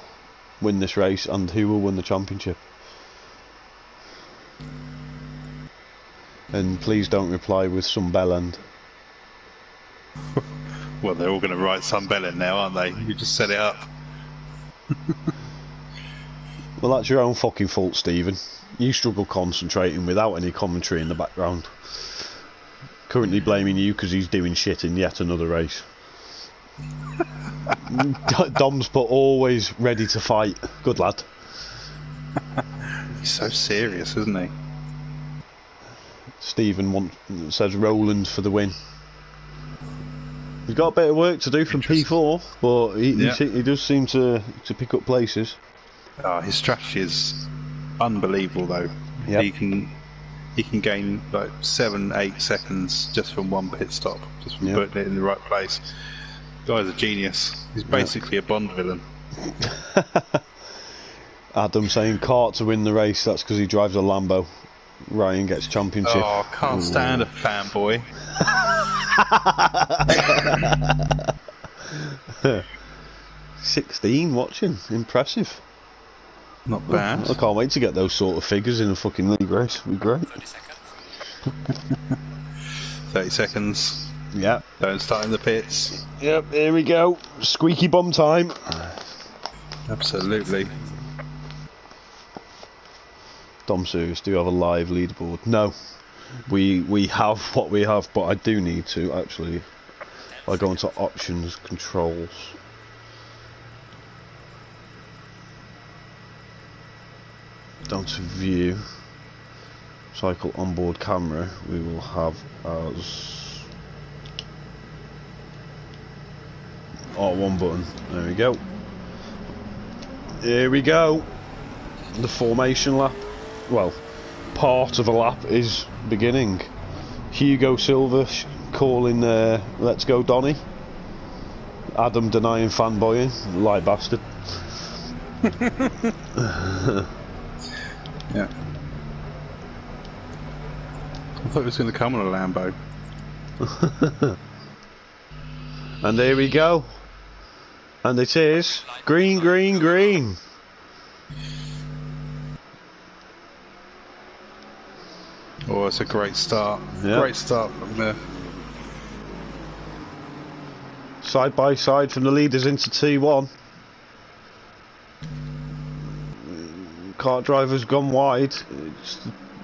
Speaker 1: win this race and who will win the championship. And please don't reply with some bell end.
Speaker 2: Well, they're all going to write some bell in now, aren't they? You just set it up.
Speaker 1: Well, that's your own fucking fault, Stephen. You struggle concentrating without any commentary in the background. Currently blaming you because he's doing shit in yet another race. Dom's put always ready to fight. Good lad.
Speaker 2: He's so serious, isn't he?
Speaker 1: Stephen says Roland for the win. He's got a bit of work to do from P4, but he does seem to pick up places.
Speaker 2: Oh, his strategy is unbelievable, though.
Speaker 1: Yep.
Speaker 2: He can gain like 7-8 seconds just from one pit stop, just from putting it in the right place. Guy's a genius. He's basically a Bond villain.
Speaker 1: Adam saying Cart to win the race. That's because he drives a Lambo. Ryan gets championship.
Speaker 2: Oh, can't stand a fanboy.
Speaker 1: 16 watching. Impressive.
Speaker 2: Not bad.
Speaker 1: I can't wait to get those sort of figures in a fucking league race. It'd be great.
Speaker 2: 30 seconds.
Speaker 1: Yeah.
Speaker 2: Don't start in the pits.
Speaker 1: Yep, here we go. Squeaky bum time.
Speaker 2: Absolutely.
Speaker 1: Dom Serious, do you have a live leaderboard? No. We have what we have, but I do need to actually. I go into options, controls. Down to view. Cycle onboard camera. We will have as R1 button. There we go. Here we go. The formation lap. Well, part of a lap is beginning. Hugo Silva calling let's go Donny. Adam denying fanboying, lie bastard.
Speaker 2: Yeah. I thought it was going to come on a Lambo.
Speaker 1: And here we go. And it is green, green, green.
Speaker 2: Oh, it's a great start.
Speaker 1: Yeah.
Speaker 2: Great start from there.
Speaker 1: Side by side from the leaders into T1. Kart driver's gone wide. It's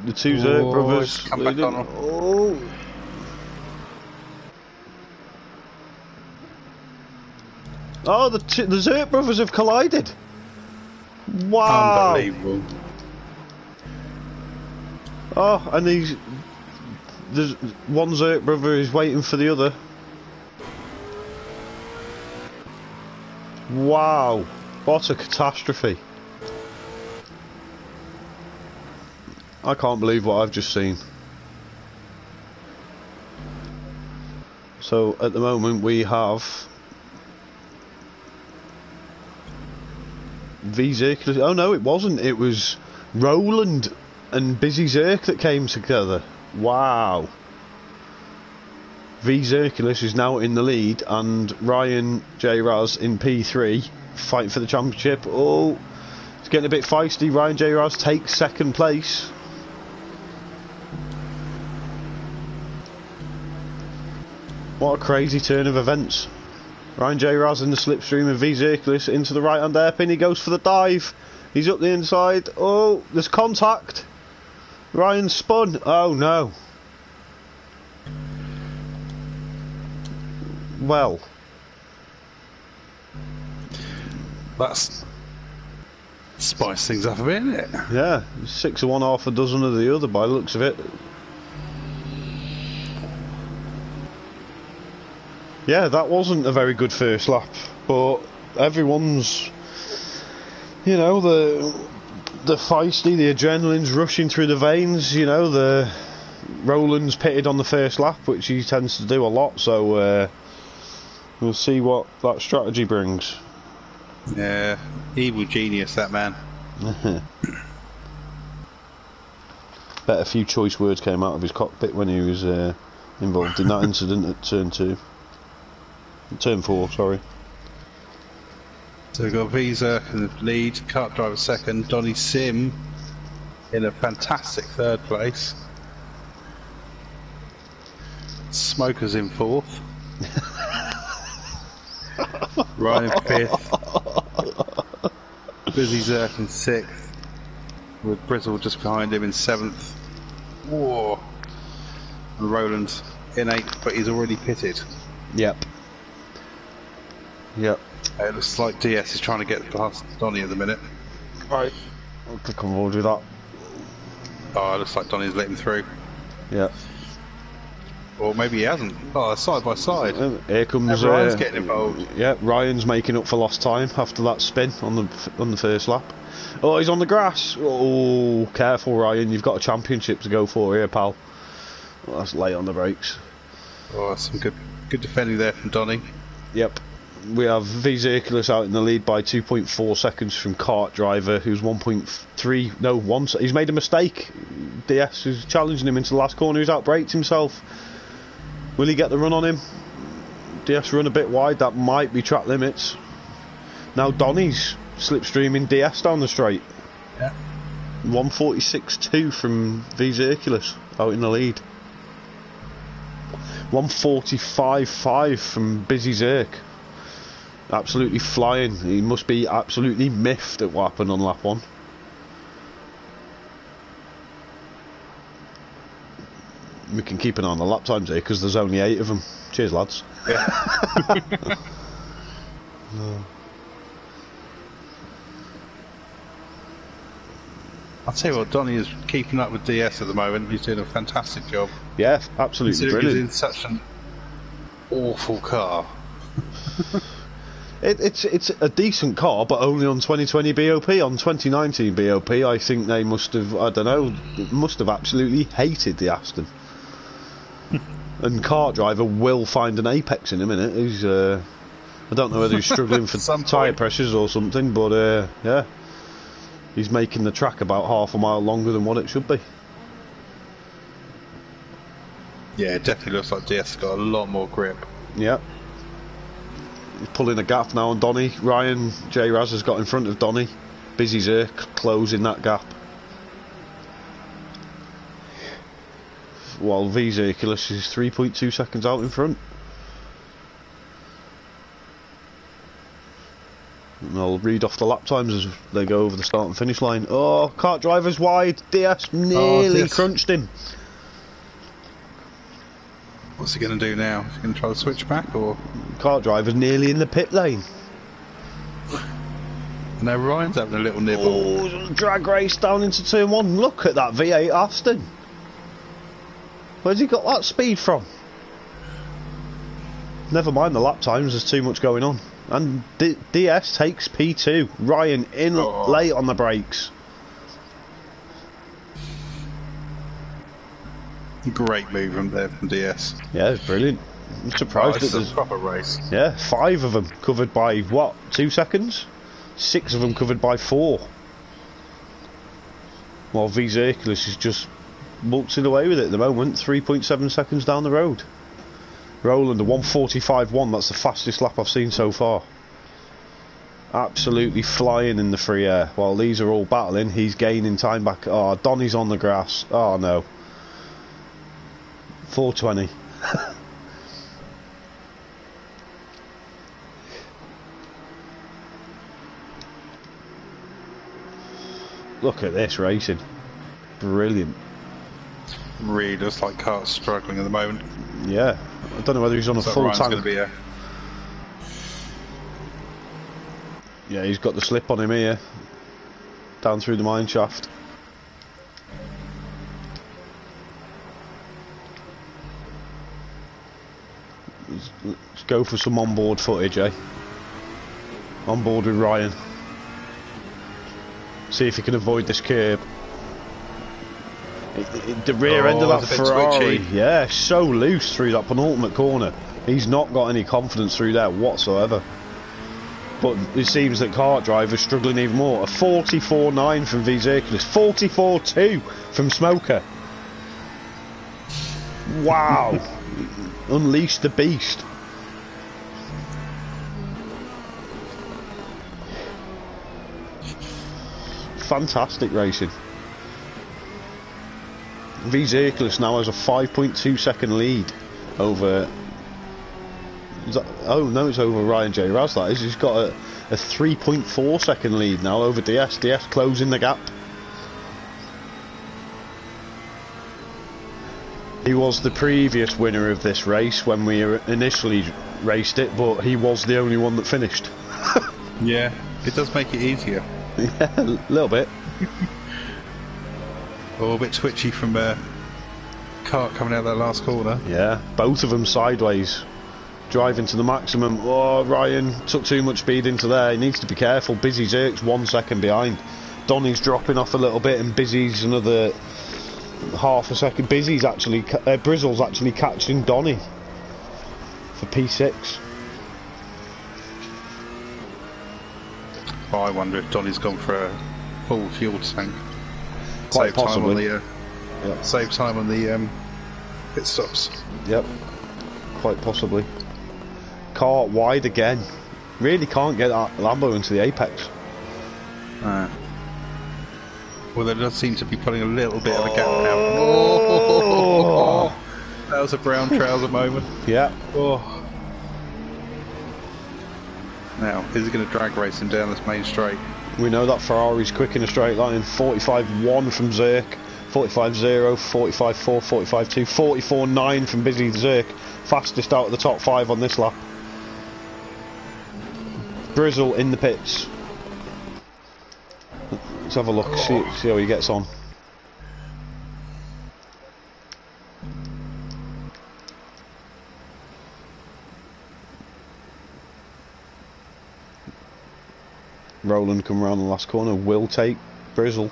Speaker 1: the two Zerk brothers.
Speaker 2: Come back on.
Speaker 1: Oh. Oh, the Zerk brothers have collided. Wow.
Speaker 2: Unbelievable.
Speaker 1: Oh, and there's one Zerk brother is waiting for the other. Wow, what a catastrophe. I can't believe what I've just seen. So at the moment we have V Zerk. Oh no, it wasn't. It was Roland and Busy Zerk that came together. Wow. V Zerculus is now in the lead, and Ryan J. Raz in P3 fighting for the championship. Oh, it's getting a bit feisty. Ryan J. Raz takes second place. What a crazy turn of events. Ryan J. Raz in the slipstream of V Zerculus into the right hand hairpin. He goes for the dive. He's up the inside. Oh, there's contact. Ryan spun. Oh no. Well,
Speaker 2: That's spice things up a bit, isn't it?
Speaker 1: yeah, 6 of one, half a dozen of the other by the looks of it. Yeah, that wasn't a very good first lap, but everyone's, you know, the feisty, the adrenaline's rushing through the veins, you know, the Roland's pitted on the first lap, which he tends to do a lot, so we'll see what that strategy brings.
Speaker 2: Yeah, evil genius, that man.
Speaker 1: Bet a few choice words came out of his cockpit when he was involved in that incident at turn 4, sorry.
Speaker 2: So we've got Visa in the lead, kart driver second, Donny Sim in a fantastic third place. Smokers in fourth. Ryan in fifth. Busy Zerk in sixth. With Brizzle just behind him in seventh. Whoa. And Roland in eighth, but he's already pitted.
Speaker 1: Yep. Yep.
Speaker 2: It looks like DS is trying to get past Donny at the minute.
Speaker 1: Right. I'll click on board with that.
Speaker 2: Oh, it looks like Donny's let him through.
Speaker 1: Yep.
Speaker 2: Or maybe he hasn't. Oh, side by side.
Speaker 1: Here comes
Speaker 2: Ryan's getting involved.
Speaker 1: Yeah, Ryan's making up for lost time after that spin on the first lap. Oh, he's on the grass. Oh, careful, Ryan. You've got a championship to go for here, pal. Well, that's late on the brakes.
Speaker 2: Oh, some good defending there from Donny.
Speaker 1: Yep. We have V Zerculus out in the lead by 2.4 seconds from kart driver, who's 1.3. No, 1. He's made a mistake. DS is challenging him into the last corner. He's outbraked himself. Will he get the run on him? DS run a bit wide. That might be track limits. Now Donny's slipstreaming DS down the straight.
Speaker 2: Yeah.
Speaker 1: 146.2 from V Zerculus out in the lead. 145.5 from Busy Zerk. Absolutely flying. He must be absolutely miffed at what happened on lap 1. We can keep an eye on the lap times here because there's only 8 of them. Cheers, lads.
Speaker 2: Yeah. I'll tell you what, Donny is keeping up with DS at the moment. He's doing a fantastic job.
Speaker 1: Yeah, absolutely brilliant.
Speaker 2: He's in such an awful car.
Speaker 1: It's a decent car, but only on 2020 BOP. On 2019 BOP, I think they must have, I don't know, must have absolutely hated the Aston. And Kart Driver will find an apex in a minute. He's, I don't know whether he's struggling for tyre pressures or something, but yeah, he's making the track about half a mile longer than what it should be.
Speaker 2: Yeah, it definitely looks like DS has got a lot more grip.
Speaker 1: Yeah. He's pulling a gap now on Donny. Ryan J. Raz has got in front of Donny. Busy Zerk closing that gap. While V Zirculus is 3.2 seconds out in front. And I'll read off the lap times as they go over the start and finish line. Oh, Kart Driver's wide. DS nearly crunched him.
Speaker 2: What's he going to do now? Is he going to try to switch back, or...?
Speaker 1: Kart Driver's nearly in the pit lane.
Speaker 2: No, Ryan's having a little nibble.
Speaker 1: Oh, drag race down into turn 1. Look at that V8 Aston. Where's he got that speed from? Never mind the lap times, there's too much going on. And DS takes P2. Ryan in late on the brakes.
Speaker 2: Great move from there from DS.
Speaker 1: Yeah, it's brilliant. I'm surprised
Speaker 2: that there's a proper race.
Speaker 1: Yeah, 5 of them covered by what? 2 seconds? 6 of them covered by 4. While V Zirculus is just waltzing away with it at the moment. 3.7 seconds down the road. Roland, a 1:45.1. That's the fastest lap I've seen so far. Absolutely flying in the free air. While these are all battling, he's gaining time back. Oh, Donny's on the grass. Oh no. 4:20. Look at this racing. Brilliant.
Speaker 2: Really looks like Kart's struggling at the moment.
Speaker 1: Yeah. I don't know whether he's on a full tank. Yeah, he's got the slip on him here. Down through the mine shaft. Let's go for some onboard footage, eh? On board with Ryan. See if he can avoid this curb. The rear end of that Ferrari, yeah, so loose through that penultimate corner. He's not got any confidence through there whatsoever. But it seems that Kart Driver's struggling even more. A 44.9 from V Zirculus, 44.2 from Smoker. Wow. Unleash the beast. Fantastic racing. V Zirculus now has a 5.2 second lead over... oh no, it's over Ryan J. Raz, that is. He's got a 3.4 second lead now over DS. DS closing the gap. He was the previous winner of this race when we initially raced it, but he was the only one that finished.
Speaker 2: Yeah, it does make it easier.
Speaker 1: Yeah, a little bit.
Speaker 2: Oh, a bit twitchy from Kart coming out that last corner.
Speaker 1: Yeah, both of them sideways, driving to the maximum. Oh, Ryan took too much speed into there. He needs to be careful. Busy Zirk's 1 second behind. Donny's dropping off a little bit, and Busy's another half a second. Busy's actually, Brizzle's actually catching Donny for P6.
Speaker 2: Oh, I wonder if Donny's gone for a full fuel tank.
Speaker 1: Quite possibly.
Speaker 2: Save time on the pit stops.
Speaker 1: Yep, quite possibly. Kart wide again. Really can't get that Lambo into the apex.
Speaker 2: Well, there does seem to be putting a little bit of a gap now. Oh, that was a brown trouser moment.
Speaker 1: Yeah.
Speaker 2: Oh. Now, is he going to drag race him down this main straight?
Speaker 1: We know that Ferrari's quick in a straight line. 45.1 from Zirk, 45.0, 45.4, 45.2, 44.9 from Busy Zirk. Fastest out of the top 5 on this lap. Brizzle in the pits. Let's have a look, see how he gets on. Roland come around the last corner, will take Brizzle.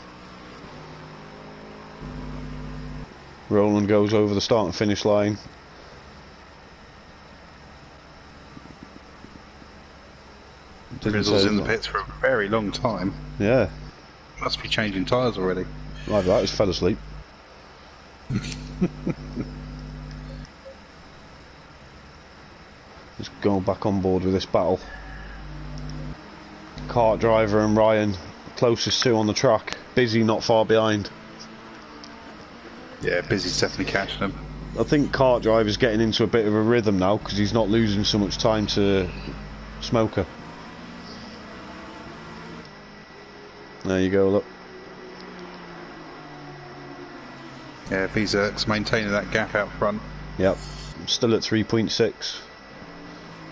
Speaker 1: Roland goes over the start and finish line.
Speaker 2: Drizzle's in the pits for a very long time.
Speaker 1: Yeah.
Speaker 2: Must be changing tyres already.
Speaker 1: Like that, he's fell asleep. Just going back on board with this battle. Kart driver and Ryan, closest two on the track. Busy not far behind.
Speaker 2: Yeah, Busy's definitely catching them.
Speaker 1: I think Kart driver's getting into a bit of a rhythm now because he's not losing so much time to Smoker. There you go, look.
Speaker 2: Yeah, Bezerk's maintaining that gap out front.
Speaker 1: Yep, still at 3.6.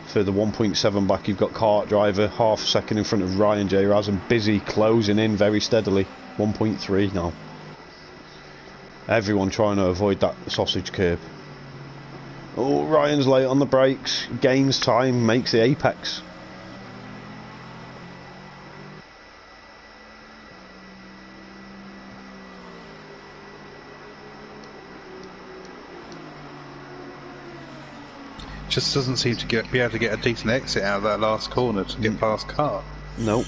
Speaker 1: For the 1.7 back, you've got Kart driver, half a second in front of Ryan J. Raz, and Busy closing in very steadily. 1.3 now. Everyone trying to avoid that sausage curb. Oh, Ryan's late on the brakes, gains time, makes the apex.
Speaker 2: Just doesn't seem to be able to get a decent exit out of that last corner to get past Kart.
Speaker 1: Nope.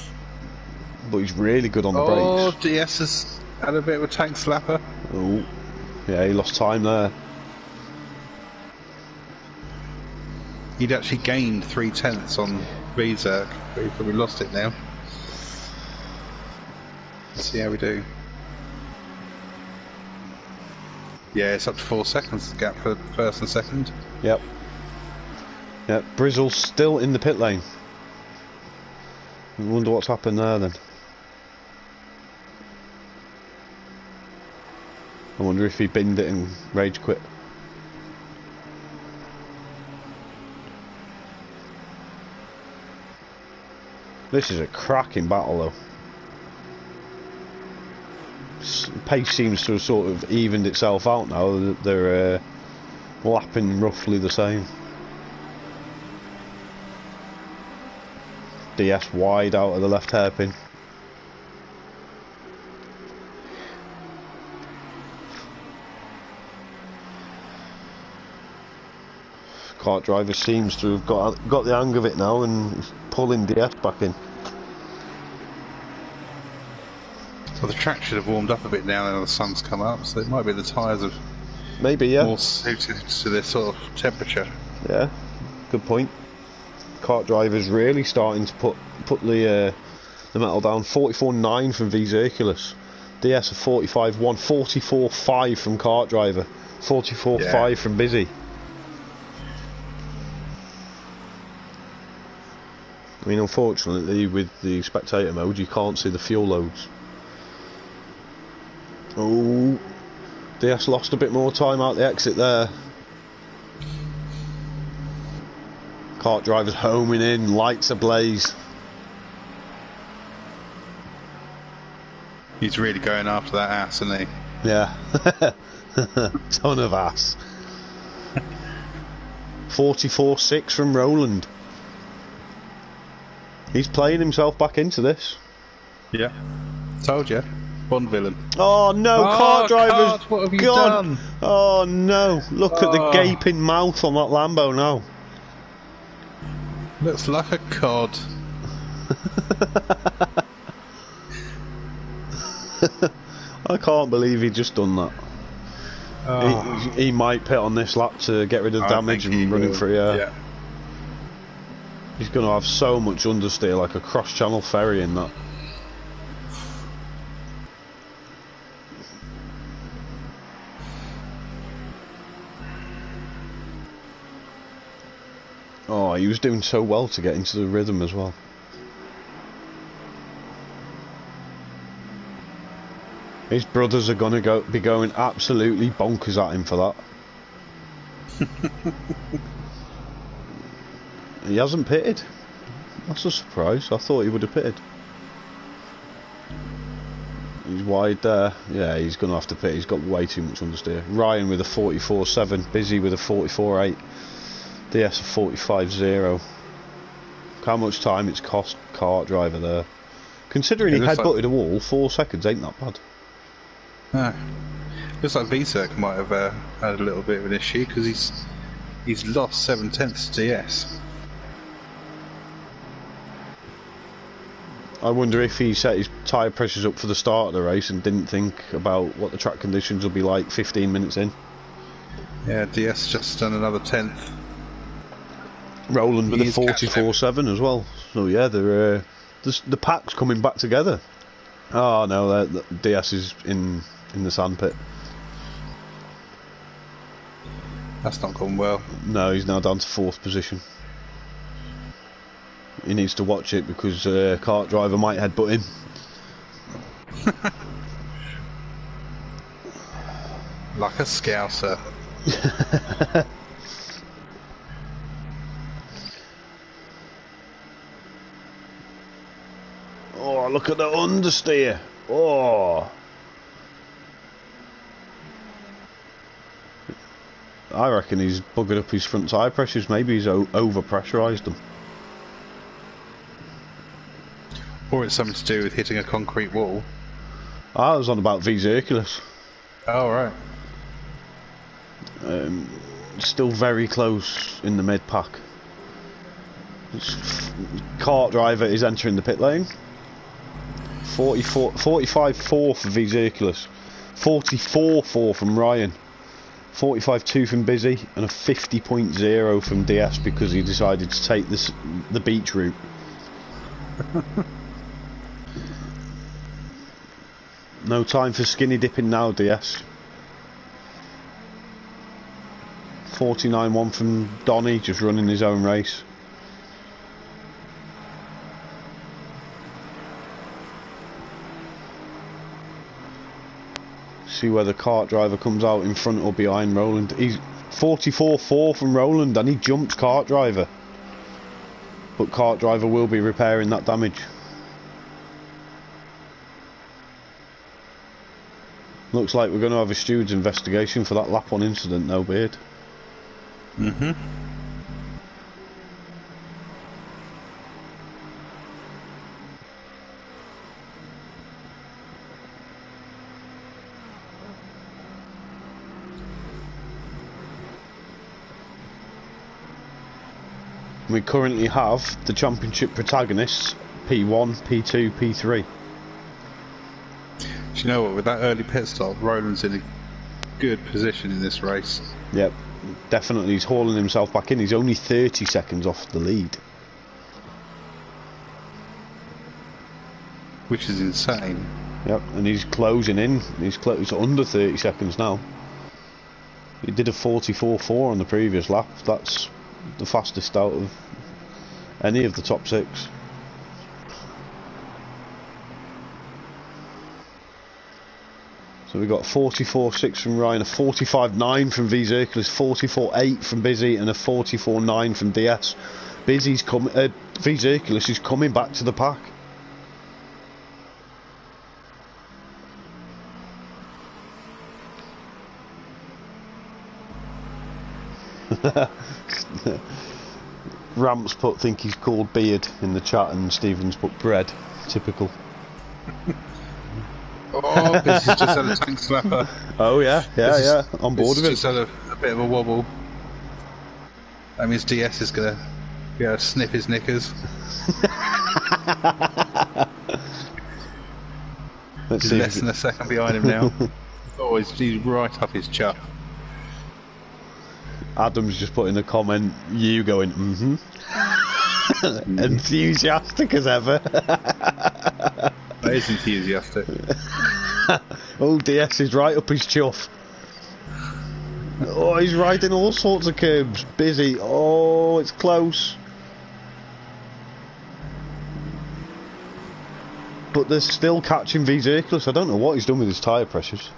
Speaker 1: But he's really good on the brakes.
Speaker 2: Oh, DS has had a bit of a tank slapper.
Speaker 1: Oh, yeah, he lost time there.
Speaker 2: He'd actually gained 3/10 on Bezerk, but he probably lost it now. Let's see how we do. Yeah, it's up to 4 seconds the gap for first and second.
Speaker 1: Yep. Yep, Brizzle's still in the pit lane. I wonder what's happened there then. I wonder if he binned it and rage quit. This is a cracking battle though. Pace seems to have sort of evened itself out now. They're lapping roughly the same. DS wide out of the left hairpin. Kart driver seems to have got the hang of it now and is pulling DS back in.
Speaker 2: So the track should have warmed up a bit now that the sun's come up, so it might be the tyres are
Speaker 1: maybe, yeah,
Speaker 2: more suited to this sort of temperature.
Speaker 1: Yeah, good point. Kart driver's really starting to put the metal down. 44.9 from V Circulus. DS a 45.1, 44.5 from Kart driver, 44.5 from Busy. I mean, unfortunately, with the spectator mode, you can't see the fuel loads. Oh, DS lost a bit more time out the exit there. Kart driver's homing in, lights ablaze.
Speaker 2: He's really going after that ass, isn't he?
Speaker 1: Yeah. Ton of ass. 44.6 from Roland. He's playing himself back into this.
Speaker 2: Yeah. Told you. Bond villain.
Speaker 1: Oh no, Kart driver's
Speaker 2: Kart, what have you
Speaker 1: gone.
Speaker 2: done?
Speaker 1: Oh no, look at the gaping mouth on that Lambo now.
Speaker 2: Looks like a cod.
Speaker 1: I can't believe he just done that. He might pit on this lap to get rid of damage and running through. Yeah. He's going to have so much understeer, like a cross-channel ferry in that. Oh, he was doing so well to get into the rhythm as well. His brothers are going to be going absolutely bonkers at him for that. He hasn't pitted. That's a surprise. I thought he would have pitted. He's wide there. Yeah, he's going to have to pit. He's got way too much understeer. Ryan with a 44.7. Busy with a 44.8. DS a 45.0. How much time it's cost Kart driver there. Considering he headbutted a wall, 4 seconds ain't that bad.
Speaker 2: No. Looks like VSERC might have had a little bit of an issue because he's lost 7/10 DS.
Speaker 1: I wonder if he set his tyre pressures up for the start of the race and didn't think about what the track conditions will be like 15 minutes in.
Speaker 2: Yeah, DS just done another 10th.
Speaker 1: Roland with a
Speaker 2: He's
Speaker 1: 44.7 as well. So yeah, they're the pack's coming back together. Oh no, the DS is in the sandpit.
Speaker 2: That's not gone well.
Speaker 1: No, he's now down to 4th position. He needs to watch it because kart driver might headbutt him.
Speaker 2: Like a scouser.
Speaker 1: Oh, look at the understeer. Oh. I reckon he's buggered up his front tyre pressures. Maybe he's over-pressurised them.
Speaker 2: Or it's something to do with hitting a concrete wall.
Speaker 1: I was on about V's Hercules.
Speaker 2: Oh, right.
Speaker 1: Still very close in the mid-pack. Kart driver is entering the pit lane. 45.4 for V's Hercules. 44.4 from Ryan. 45.2 from Busy. And a 50.0 from DS because he decided to take the beach route. No time for skinny dipping now, DS. 49.1 from Donny, just running his own race. See where the kart driver comes out in front or behind Roland. He's 44.4 from Roland and he jumps kart driver. But kart driver will be repairing that damage. Looks like we're going to have a steward's investigation for that lap 1 incident, no Beard.
Speaker 2: Mm-hmm.
Speaker 1: We currently have the championship protagonists, P1, P2, P3.
Speaker 2: Do you know what, with that early pit stop, Roland's in a good position in this race.
Speaker 1: Yep, definitely he's hauling himself back in. He's only 30 seconds off the lead.
Speaker 2: Which is insane.
Speaker 1: Yep, and he's closing in. He's under 30 seconds now. He did a 44.4 on the previous lap. That's the fastest out of any of the top 6. So we've got 44.6 from Ryan, a 45.9 from V's Hercules, 44.8 from Busy, and a 44.9 from DS. V's Hercules is coming back to the pack. Ramps think he's called Beard in the chat, and Stevens put bread. Typical.
Speaker 2: Oh, Busy's just had a tank slapper.
Speaker 1: Oh yeah, on board with it.
Speaker 2: Just had a bit of a wobble. That means DS is going to be able to snip his knickers. He's less than a second behind him now. Oh, he's right up his chuff.
Speaker 1: Adam's just put in a comment, you going, enthusiastic as ever.
Speaker 2: That is enthusiastic.
Speaker 1: Oh, DS is right up his chuff. Oh, he's riding all sorts of curbs. Busy. Oh, it's close. But they're still catching V's Hercules. I don't know what he's done with his tyre pressures.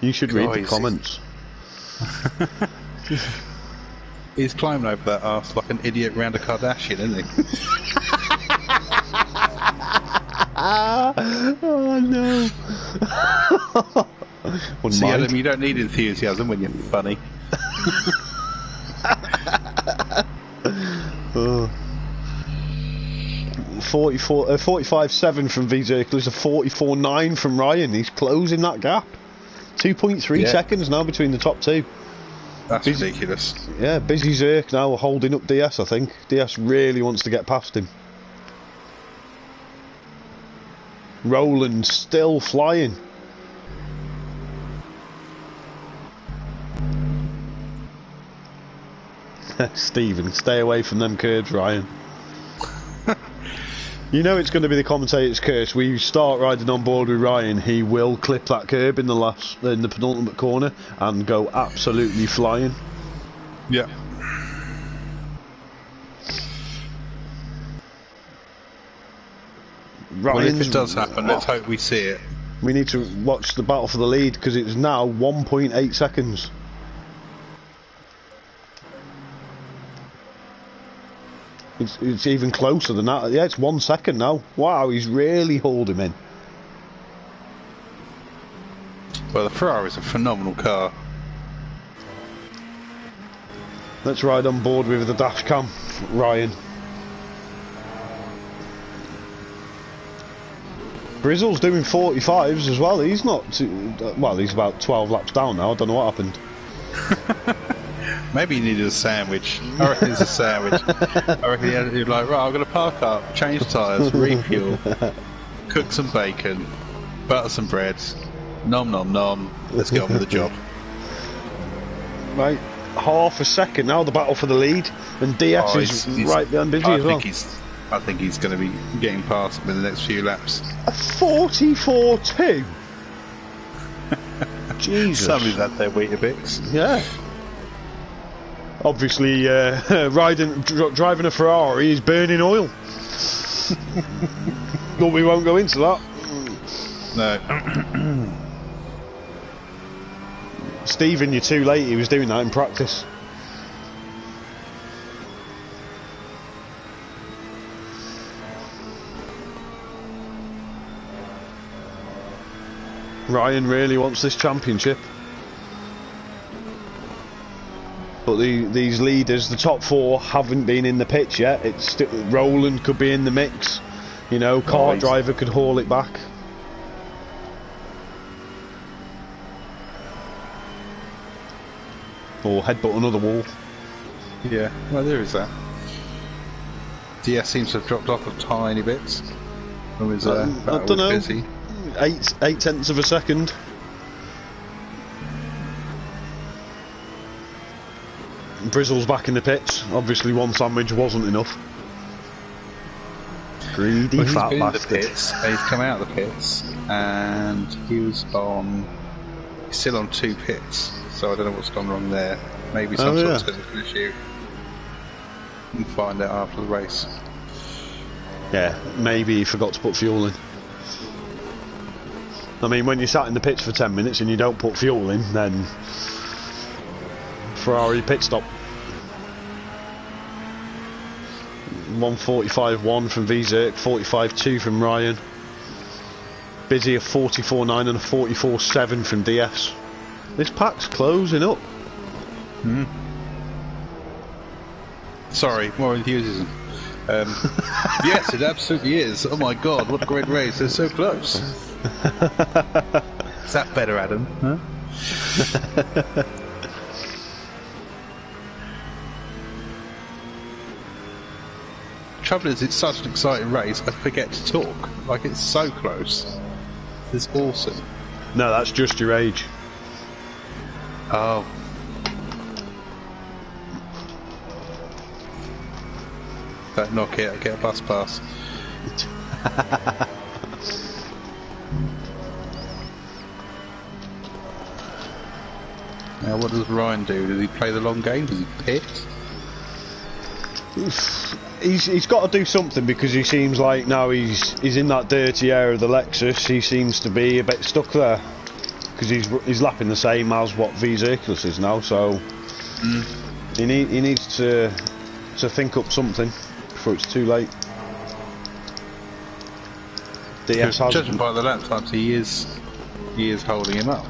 Speaker 1: You should read the comments.
Speaker 2: He's climbing over that arse like an idiot round a Kardashian, isn't he?
Speaker 1: Oh no.
Speaker 2: See, Adam, you don't need enthusiasm when you're funny.
Speaker 1: 45.7 from V-Circle is a 44.9 from Ryan. He's closing that gap. 2.3 seconds now between the top two.
Speaker 2: That's ridiculous.
Speaker 1: Yeah, busy Zerk now holding up DS, I think. DS really wants to get past him. Roland still flying. Stephen, stay away from them curbs, Ryan. You know it's going to be the commentator's curse. We start riding on board with Ryan, he will clip that curb in the penultimate corner and go absolutely flying.
Speaker 2: Yeah. Well, if it does happen, let's hope we see it.
Speaker 1: We need to watch the battle for the lead because it's now 1.8 seconds. It's even closer than that. Yeah, it's 1 second now. Wow, he's really holding him in.
Speaker 2: Well, the Ferrari's a phenomenal car.
Speaker 1: Let's ride on board with the dash cam, Ryan. Brizzle's doing 45s as well. He's not too, well, he's about 12 laps down now. I don't know what happened.
Speaker 2: Maybe he needed a sandwich. I reckon it's a sandwich. I reckon he was like, right, I'm going to park up, change tyres, refuel, cook some bacon, butter some bread, nom nom nom, let's get on with the job.
Speaker 1: Right, half a second now, the battle for the lead, and DS is right behind Busy as well.
Speaker 2: I think he's going to be getting past him in the next few laps.
Speaker 1: A 44.2? Jesus.
Speaker 2: Somebody's had their Weetabix.
Speaker 1: Yeah. Obviously, driving a Ferrari is burning oil. But we won't go into that.
Speaker 2: No.
Speaker 1: Stephen, you're too late. He was doing that in practice. Ryan really wants this championship. But these leaders, the top four, haven't been in the pitch yet. It's still, Roland could be in the mix. You know, car driver could haul it back. Or headbutt another wall.
Speaker 2: Yeah, well, there is that. DS seems to have dropped off a tiny bit. It was,
Speaker 1: I don't know.
Speaker 2: Busy.
Speaker 1: 8 tenths of a second. Brizzle's back in the pits. Obviously, one sandwich wasn't enough. Greedy fat
Speaker 2: been
Speaker 1: bastard.
Speaker 2: In the pits. He's come out of the pits, and he was on. He's still on 2 pits, so I don't know what's gone wrong there. Maybe some sort of technical issue. We'll find out after the race.
Speaker 1: Yeah, maybe he forgot to put fuel in. I mean, when you're sat in the pits for 10 minutes and you don't put fuel in, then Ferrari pit stop. 1:45.1 from VZerk, 45.2 from Ryan. Busy a 44.9 and a 44.7 from DS. This pack's closing up.
Speaker 2: Sorry, more enthusiasm. Yes, it absolutely is. Oh my god, what a great race. They're so close. Is that better, Adam? Huh? Trouble is, it's such an exciting race, I forget to talk. Like, it's so close. It's awesome.
Speaker 1: No, that's just your age.
Speaker 2: Oh. Don't knock it, I get a bus pass. Now, what does Ryan do? Does he play the long game? Does he pit?
Speaker 1: He's got to do something because he seems like now he's in that dirty air of the Lexus. He seems to be a bit stuck there because he's lapping the same as what V-Circulus is now. So he needs to think up something before it's too late. DS has,
Speaker 2: judging by the lap times, he is holding him up.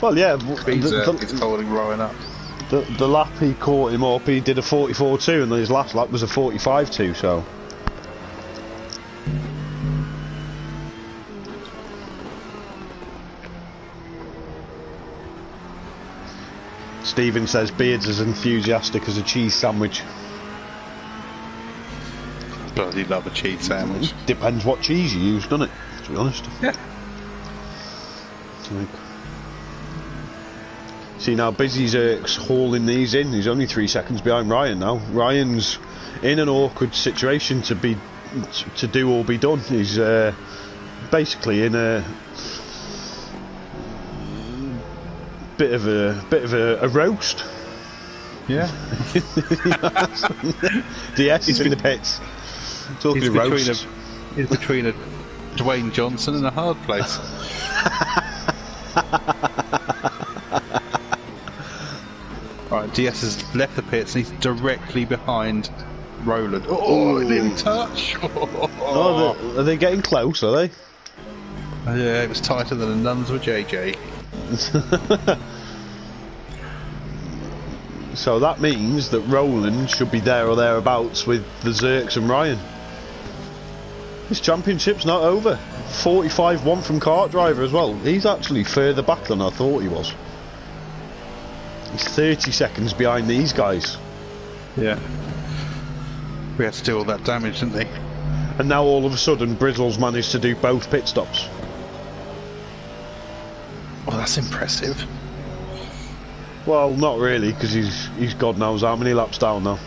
Speaker 1: Well, yeah,
Speaker 2: He's holding Ryan up.
Speaker 1: The lap he caught him up, he did a 44.2, and his last lap was a 45.2. So Stephen says Beard's as enthusiastic as a cheese sandwich.
Speaker 2: Bloody love a cheese sandwich.
Speaker 1: Depends what cheese you use, doesn't it? To be honest.
Speaker 2: Yeah.
Speaker 1: See now, Busy's hauling these in. He's only 3 seconds behind Ryan now. Ryan's in an awkward situation to do or be done. He's basically in a bit of a roast.
Speaker 2: Yeah.
Speaker 1: DS is in the pits. Talking
Speaker 2: He's
Speaker 1: of roasts.
Speaker 2: He's between a Dwayne Johnson and a hard place. Right, DS has left the pits and he's directly behind Roland. Oh, it didn't touch.
Speaker 1: Oh, are they getting close, are they?
Speaker 2: Yeah, it was tighter than the nuns were JJ.
Speaker 1: So that means that Roland should be there or thereabouts with the Zerks and Ryan. This championship's not over. 45-1 from Kart Driver as well. He's actually further back than I thought he was. He's 30 seconds behind these guys.
Speaker 2: Yeah. We had to do all that damage, didn't they?
Speaker 1: And now all of a sudden Brizzle's managed to do both pit stops.
Speaker 2: Well, that's impressive.
Speaker 1: Well, not really, because he's God knows how many laps down now.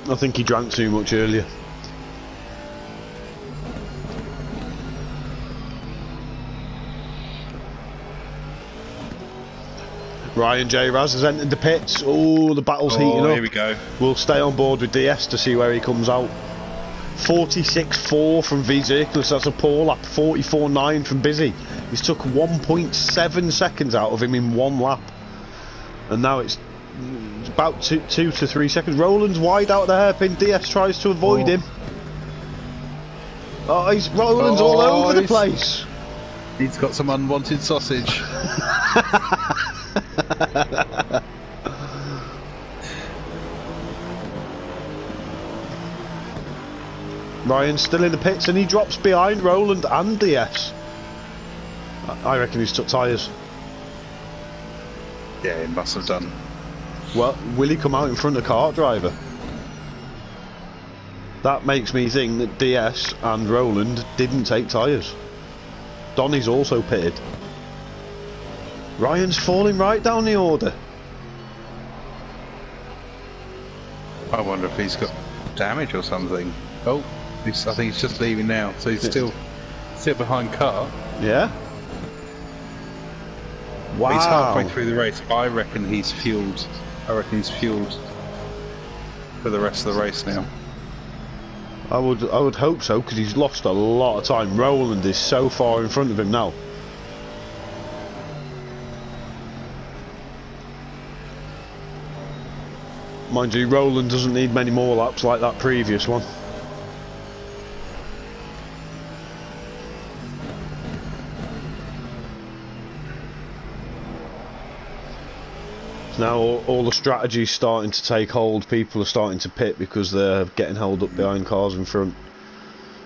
Speaker 1: I think he drank too much earlier. Ryan J. Raz has entered the pits. Oh, the battle's heating up.
Speaker 2: Here we go.
Speaker 1: We'll stay on board with DS to see where he comes out. 46.4 from V Zirkless, that's a poor lap. 44.9 from Busy. He's took 1.7 seconds out of him in one lap. And now it's about 2 to 3 seconds. Roland's wide out of the hairpin. DS tries to avoid him. Oh, Roland's all over the place.
Speaker 2: He's got some unwanted sausage.
Speaker 1: Ryan's still in the pits and he drops behind Roland and DS. I reckon he's took tyres.
Speaker 2: Yeah, he must have done.
Speaker 1: Well, will he come out in front of Kart Driver? That makes me think that DS and Roland didn't take tyres. Donny's also pitted. Ryan's falling right down the order.
Speaker 2: I wonder if he's got damage or something. Oh, I think he's just leaving now, so he's still behind Car.
Speaker 1: Yeah. Wow.
Speaker 2: He's halfway through the race. I reckon he's fueled. For the rest of the race now.
Speaker 1: I would hope so, because he's lost a lot of time. Roland is so far in front of him now. Mind you, Roland doesn't need many more laps like that previous one. Now all the strategy's starting to take hold. People are starting to pit because they're getting held up behind cars in front.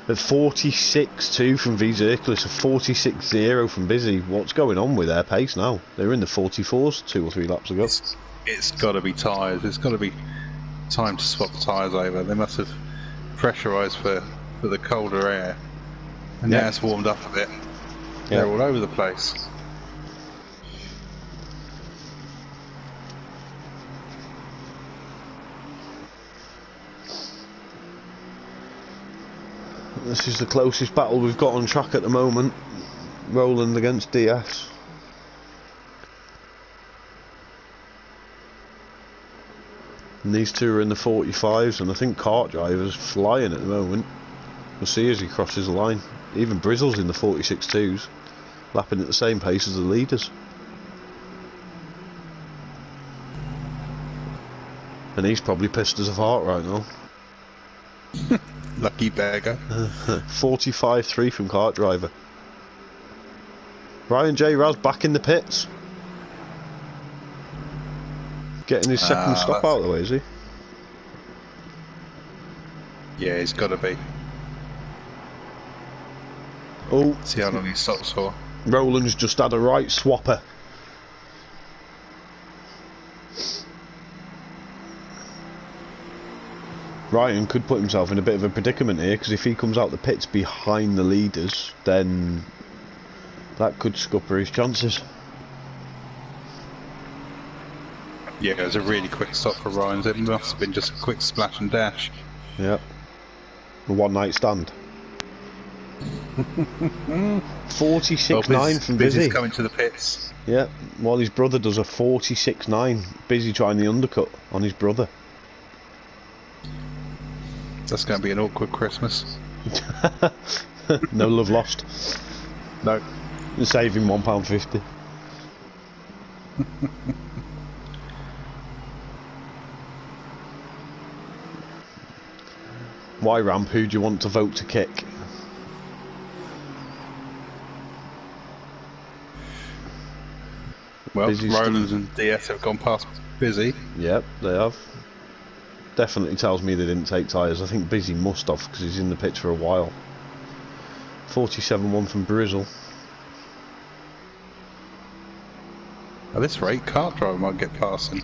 Speaker 1: At 46.2 from V Zirkless, a 46.0 from Busy. What's going on with their pace now? They're in the 44s 2 or 3 laps ago.
Speaker 2: It's got to be tyres. It's got to be time to swap the tyres over. They must have pressurised for the colder air. And now it's warmed up a bit. They're all over the place.
Speaker 1: This is the closest battle we've got on track at the moment. Roland against DS. And these two are in the 45s, and I think Kart Driver's flying at the moment. We'll see as he crosses the line. Even Brizzle's in the 46.2s, lapping at the same pace as the leaders. And he's probably pissed as a fart right now.
Speaker 2: Lucky beggar.
Speaker 1: 45.3 from Kart Driver. Ryan J. Raz back in the pits. Getting his second stop out of the way, is he?
Speaker 2: Yeah, he's got to be.
Speaker 1: Oh,
Speaker 2: See how long he stops for.
Speaker 1: Roland's just had a right swapper. Ryan could put himself in a bit of a predicament here, because if he comes out the pits behind the leaders, then that could scupper his chances.
Speaker 2: Yeah, it was a really quick stop for Ryan's. It must have been just a quick splash and dash.
Speaker 1: Yep. A one-night stand. 46.9 from Busy.
Speaker 2: Busy's coming to the pits.
Speaker 1: Yeah, while his brother does a 46.9. Busy trying the undercut on his brother.
Speaker 2: That's going to be an awkward Christmas.
Speaker 1: No love lost.
Speaker 2: No.
Speaker 1: Saving £1.50. Why, Ramp? Who do you want to vote to kick?
Speaker 2: Well,
Speaker 1: Busy's
Speaker 2: Roland and DS have gone past Busy.
Speaker 1: Yep, they have. Definitely tells me they didn't take tyres. I think Busy must have, because he's in the pits for a while. 47.1 from Brizzle.
Speaker 2: At this rate, Kart Driver might get past him.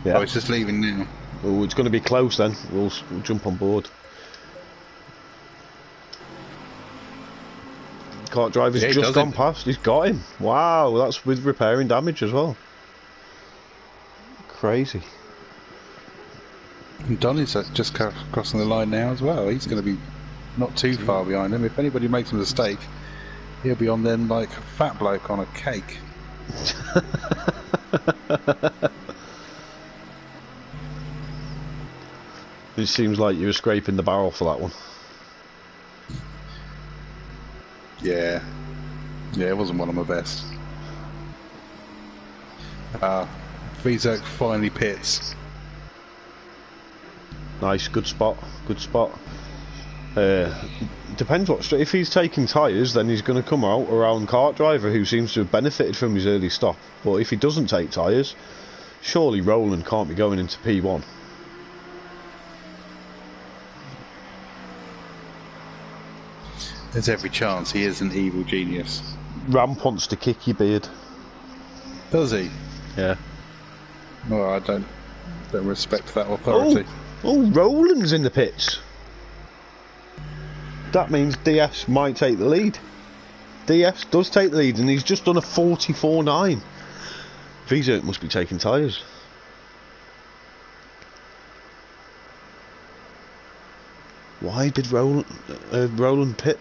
Speaker 1: Yeah.
Speaker 2: Oh, he's just leaving now.
Speaker 1: Oh, it's going to be close then. We'll jump on board. Kart Driver's just gone past. He's got him. Wow, that's with repairing damage as well. Crazy.
Speaker 2: And Donny's just crossing the line now as well. He's going to be not too far behind him. If anybody makes a mistake, he'll be on then like a fat bloke on a cake.
Speaker 1: It seems like you were scraping the barrel for that one.
Speaker 2: Yeah. Yeah, it wasn't one of my best. Vizek finally pits.
Speaker 1: Nice, good spot, good spot. Depends what if he's taking tyres, then he's going to come out around Kart Driver, who seems to have benefited from his early stop. But if he doesn't take tyres, surely Roland can't be going into P1.
Speaker 2: There's every chance he is an evil genius.
Speaker 1: Ramp wants to kick your beard.
Speaker 2: Does he?
Speaker 1: Yeah.
Speaker 2: Well, I don't respect that authority.
Speaker 1: Oh, Roland's in the pits. That means DS might take the lead. DS does take the lead, and he's just done a 44.9. Vizek must be taking tyres. Why did Roland pit?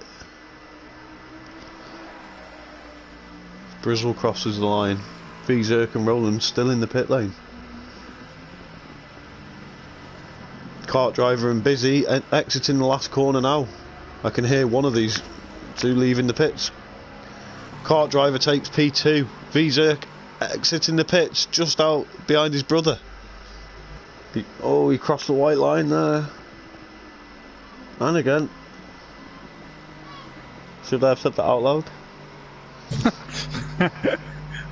Speaker 1: Brizzle crosses the line. Vizek and Roland still in the pit lane. Kart Driver and Busy exiting the last corner now. I can hear one of these two leaving the pits. Kart Driver takes P2. Vizek exiting the pits just out behind his brother. He crossed the white line there. And again. Should I have said that out loud?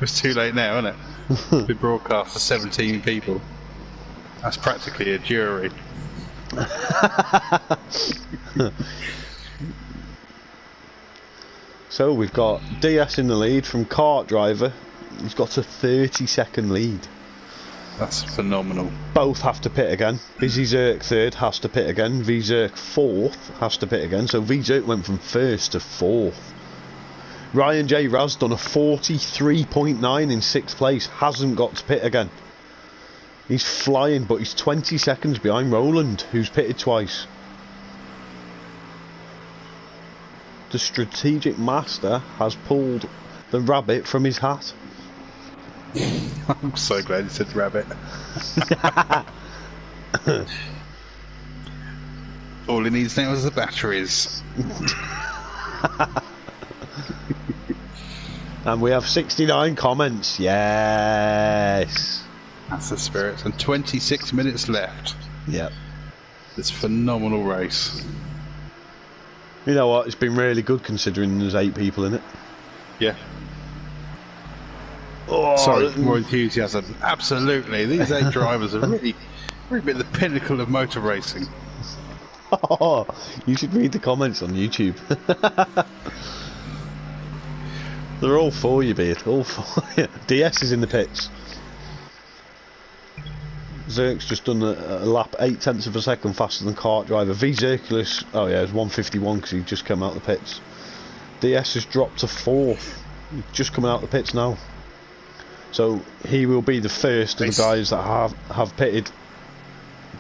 Speaker 2: It's too late now, isn't it? It's been broadcast to 17 people. That's practically a jury.
Speaker 1: So we've got DS in the lead from Kart Driver. He's got a 30-second lead.
Speaker 2: That's phenomenal.
Speaker 1: Both have to pit again. Busy Zerk third has to pit again. Vizek fourth has to pit again. So Vizek went from first to fourth. Ryan J. Raz done a 43.9 in sixth place. Hasn't got to pit again. He's flying, but he's 20 seconds behind Roland, who's pitted twice. The strategic master has pulled the rabbit from his hat.
Speaker 2: I'm so glad you said rabbit. All he needs now is the batteries.
Speaker 1: And we have 69 comments. Yes.
Speaker 2: That's the spirit. And 26 minutes left.
Speaker 1: Yep.
Speaker 2: This phenomenal race.
Speaker 1: You know what? It's been really good considering there's 8 people in it.
Speaker 2: Yeah.
Speaker 1: Oh,
Speaker 2: sorry, more enthusiasm. Absolutely. These 8 drivers are really been the pinnacle of motor racing.
Speaker 1: Oh, you should read the comments on YouTube. They're all for you, Beard. All for you. DS is in the pits. Zerk's just done a lap 8/10 of a second faster than kart driver. V Zirculus, oh yeah, it's 1:51 because he just came out of the pits. DS has dropped to 4th, just coming out of the pits now. So he will be the first of the guys that have pitted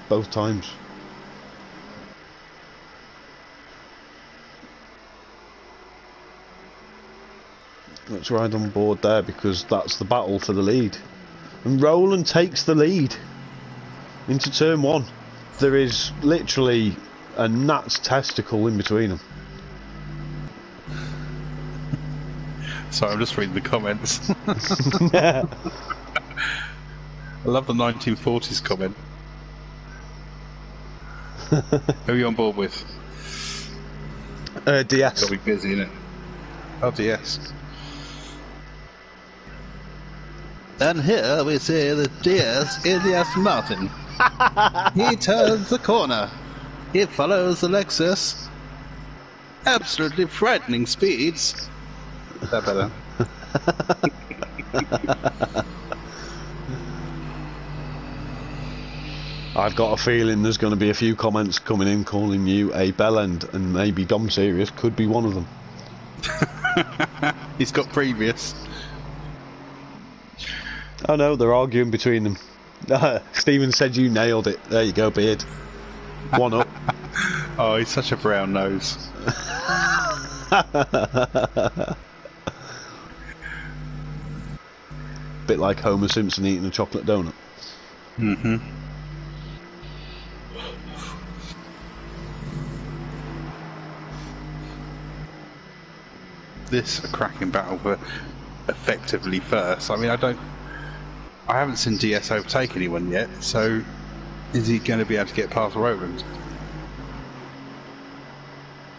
Speaker 1: both times. Let's ride on board there because that's the battle for the lead. And Roland takes the lead into turn 1. There is literally a gnat's testicle in between them.
Speaker 2: Sorry, I'm just reading the comments. I love the 1940s comment. Who are you on board with?
Speaker 1: DS.
Speaker 2: Gotta be busy, innit? Oh, DS. And here we see the DS in the Aston Martin. He turns the corner. He follows the Lexus. Absolutely frightening speeds. Is that better?
Speaker 1: I've got a feeling there's going to be a few comments coming in calling you a bellend, and maybe Dom Serious could be one of them.
Speaker 2: He's got previous.
Speaker 1: Oh no, they're arguing between them. Stephen said you nailed it. There you go, Beard. 1 up.
Speaker 2: Oh, he's such a brown nose.
Speaker 1: Bit like Homer Simpson eating a chocolate donut.
Speaker 2: Mm-hmm. This a cracking battle for effectively first. I mean, I haven't seen DS overtake anyone yet, so is he going to be able to get past Roland?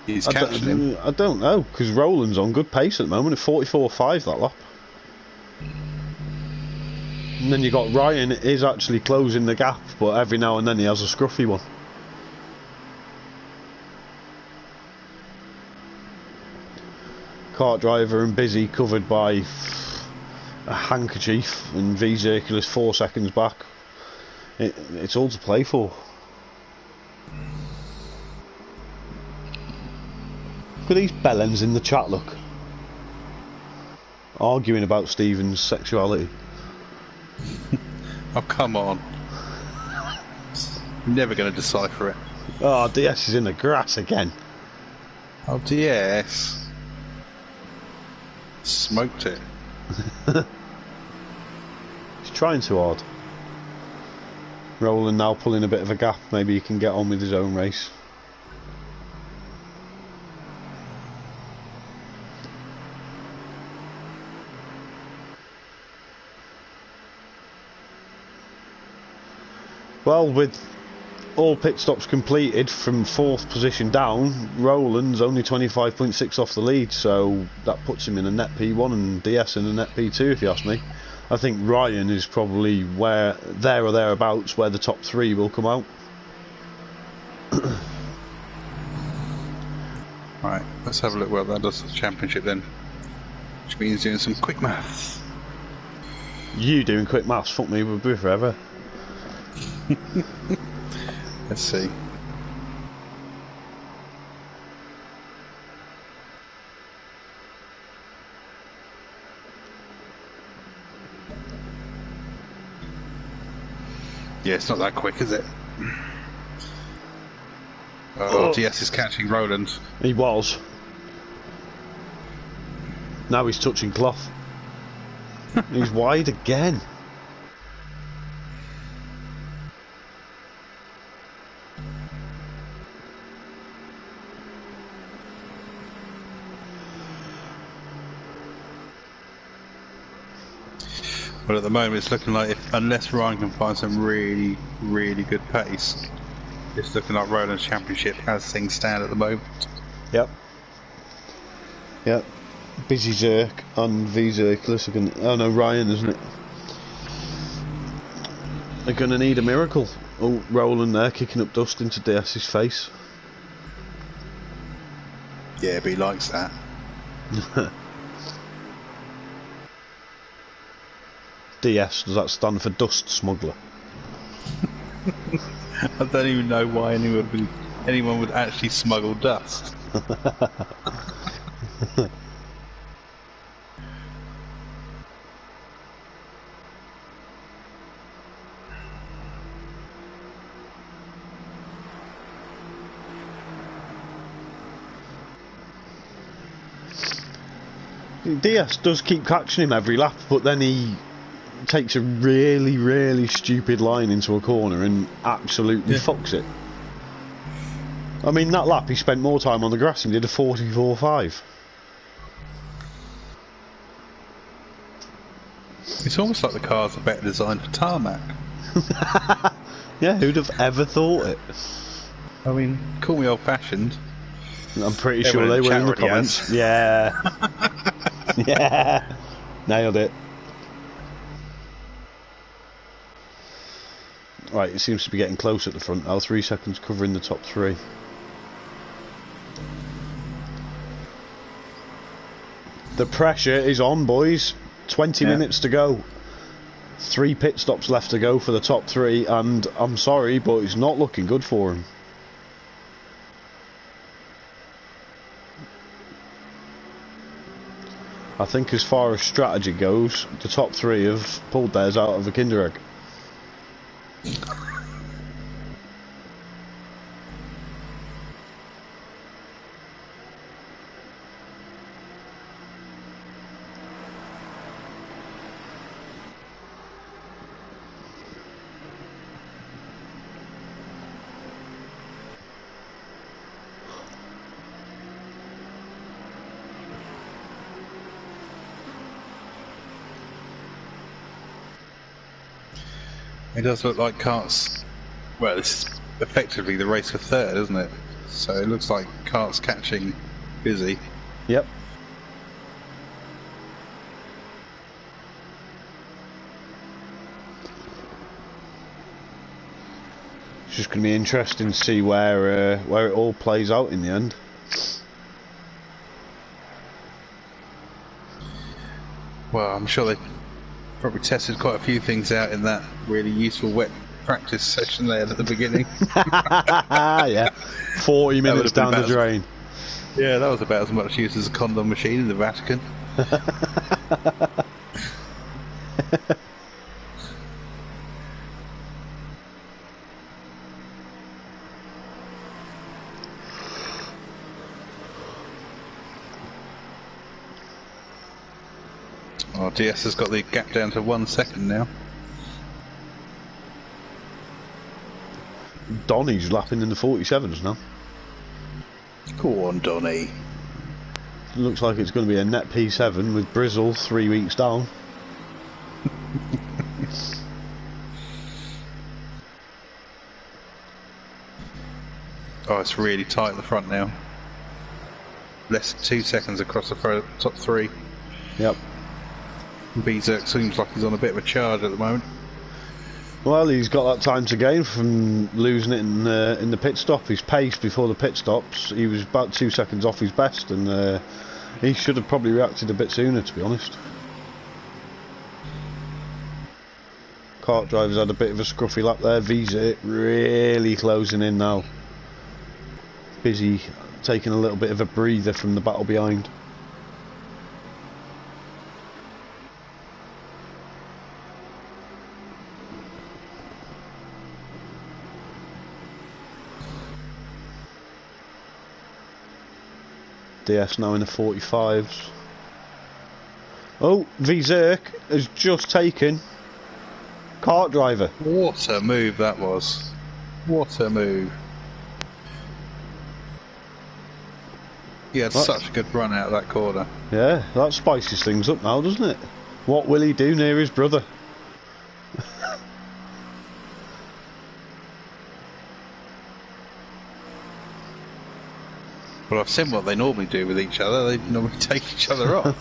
Speaker 2: He's catching him.
Speaker 1: I don't know, because Roland's on good pace at the moment at 44.5 that lap. And then you got Ryan is actually closing the gap, but every now and then he has a scruffy one. Kart driver and Busy covered by a handkerchief, and V Zirculus 4 seconds back. It's all to play for. Look at these bellends in the chat, look. Arguing about Stephen's sexuality.
Speaker 2: Oh, come on. I'm never going to decipher it.
Speaker 1: Oh, DS is in the grass again.
Speaker 2: Oh, DS. Smoked it.
Speaker 1: He's trying too hard. Roland now pulling a bit of a gap. Maybe he can get on with his own race. Well, with all pit stops completed from 4th position down, Roland's only 25.6 off the lead, so that puts him in a net P1 and DS in a net P2 if you ask me. I think Ryan is probably there or thereabouts where the top 3 will come out.
Speaker 2: Right, let's have a look what that does to the championship then. Which means doing some quick maths.
Speaker 1: You doing quick maths, fuck me, we'll be forever.
Speaker 2: Let's see. Yeah, it's not that quick, is it? Oh, DS is catching Roland.
Speaker 1: He was. Now he's touching cloth. He's wide again.
Speaker 2: But at the moment it's looking like unless Ryan can find some really, really good pace, it's looking like Roland's championship as things stand at the moment.
Speaker 1: Yep. Yep. Busy Zerk and V Zirculus are going to... Oh no, Ryan, isn't it? They're going to need a miracle. Oh, Roland there, kicking up dust into DS's face.
Speaker 2: Yeah, but he likes that.
Speaker 1: DS, does that stand for Dust Smuggler?
Speaker 2: I don't even know why anyone would actually smuggle dust.
Speaker 1: DS does keep catching him every lap, but then he takes a really, really stupid line into a corner and absolutely fucks it. I mean, that lap he spent more time on the grass and did a 44.5.
Speaker 2: It's almost like the cars are better designed for tarmac.
Speaker 1: Yeah, who'd have ever thought it?
Speaker 2: I mean, call me old-fashioned.
Speaker 1: I'm pretty sure they were in the comments. Yeah. Yeah. Nailed it. Right, it seems to be getting close at the front now. 3 seconds covering the top 3. The pressure is on, boys. 20 minutes to go. 3 pit stops left to go for the top 3, and I'm sorry, but it's not looking good for him. I think as far as strategy goes, the top 3 have pulled theirs out of a Kinder Egg.
Speaker 2: It does look like Cart's... Well, this is effectively the race for third, isn't it? So it looks like Cart's catching Busy.
Speaker 1: Yep. It's just going to be interesting to see where it all plays out in the end.
Speaker 2: Well, I'm sure they probably tested quite a few things out in that really useful wet practice session they had at the beginning.
Speaker 1: Yeah, 40 minutes down the drain.
Speaker 2: Yeah, that was about as much use as a condom machine in the Vatican. Oh, DS has got the gap down to 1 second now.
Speaker 1: Donny's lapping in the 47s now.
Speaker 2: Go on, Donny.
Speaker 1: Looks like it's going to be a net P7 with Brizzle 3 weeks down.
Speaker 2: Oh, it's really tight at the front now. Less than 2 seconds across the top 3.
Speaker 1: Yep.
Speaker 2: Bezek seems like he's on a bit of a charge at the moment.
Speaker 1: Well, he's got that time to gain from losing it in the pit stop. His pace before the pit stops, he was about 2 seconds off his best, and he should have probably reacted a bit sooner, to be honest. Kart driver's had a bit of a scruffy lap there. Visa really closing in now. Busy taking a little bit of a breather from the battle behind. DS now in the 45s. Oh, Vizerk has just taken Kart driver.
Speaker 2: What a move that was. What a move. He had such a good run out of that corner.
Speaker 1: Yeah, that spices things up now, doesn't it? What will he do near his brother?
Speaker 2: Well, I've seen what they normally do with each other. They normally take each other off.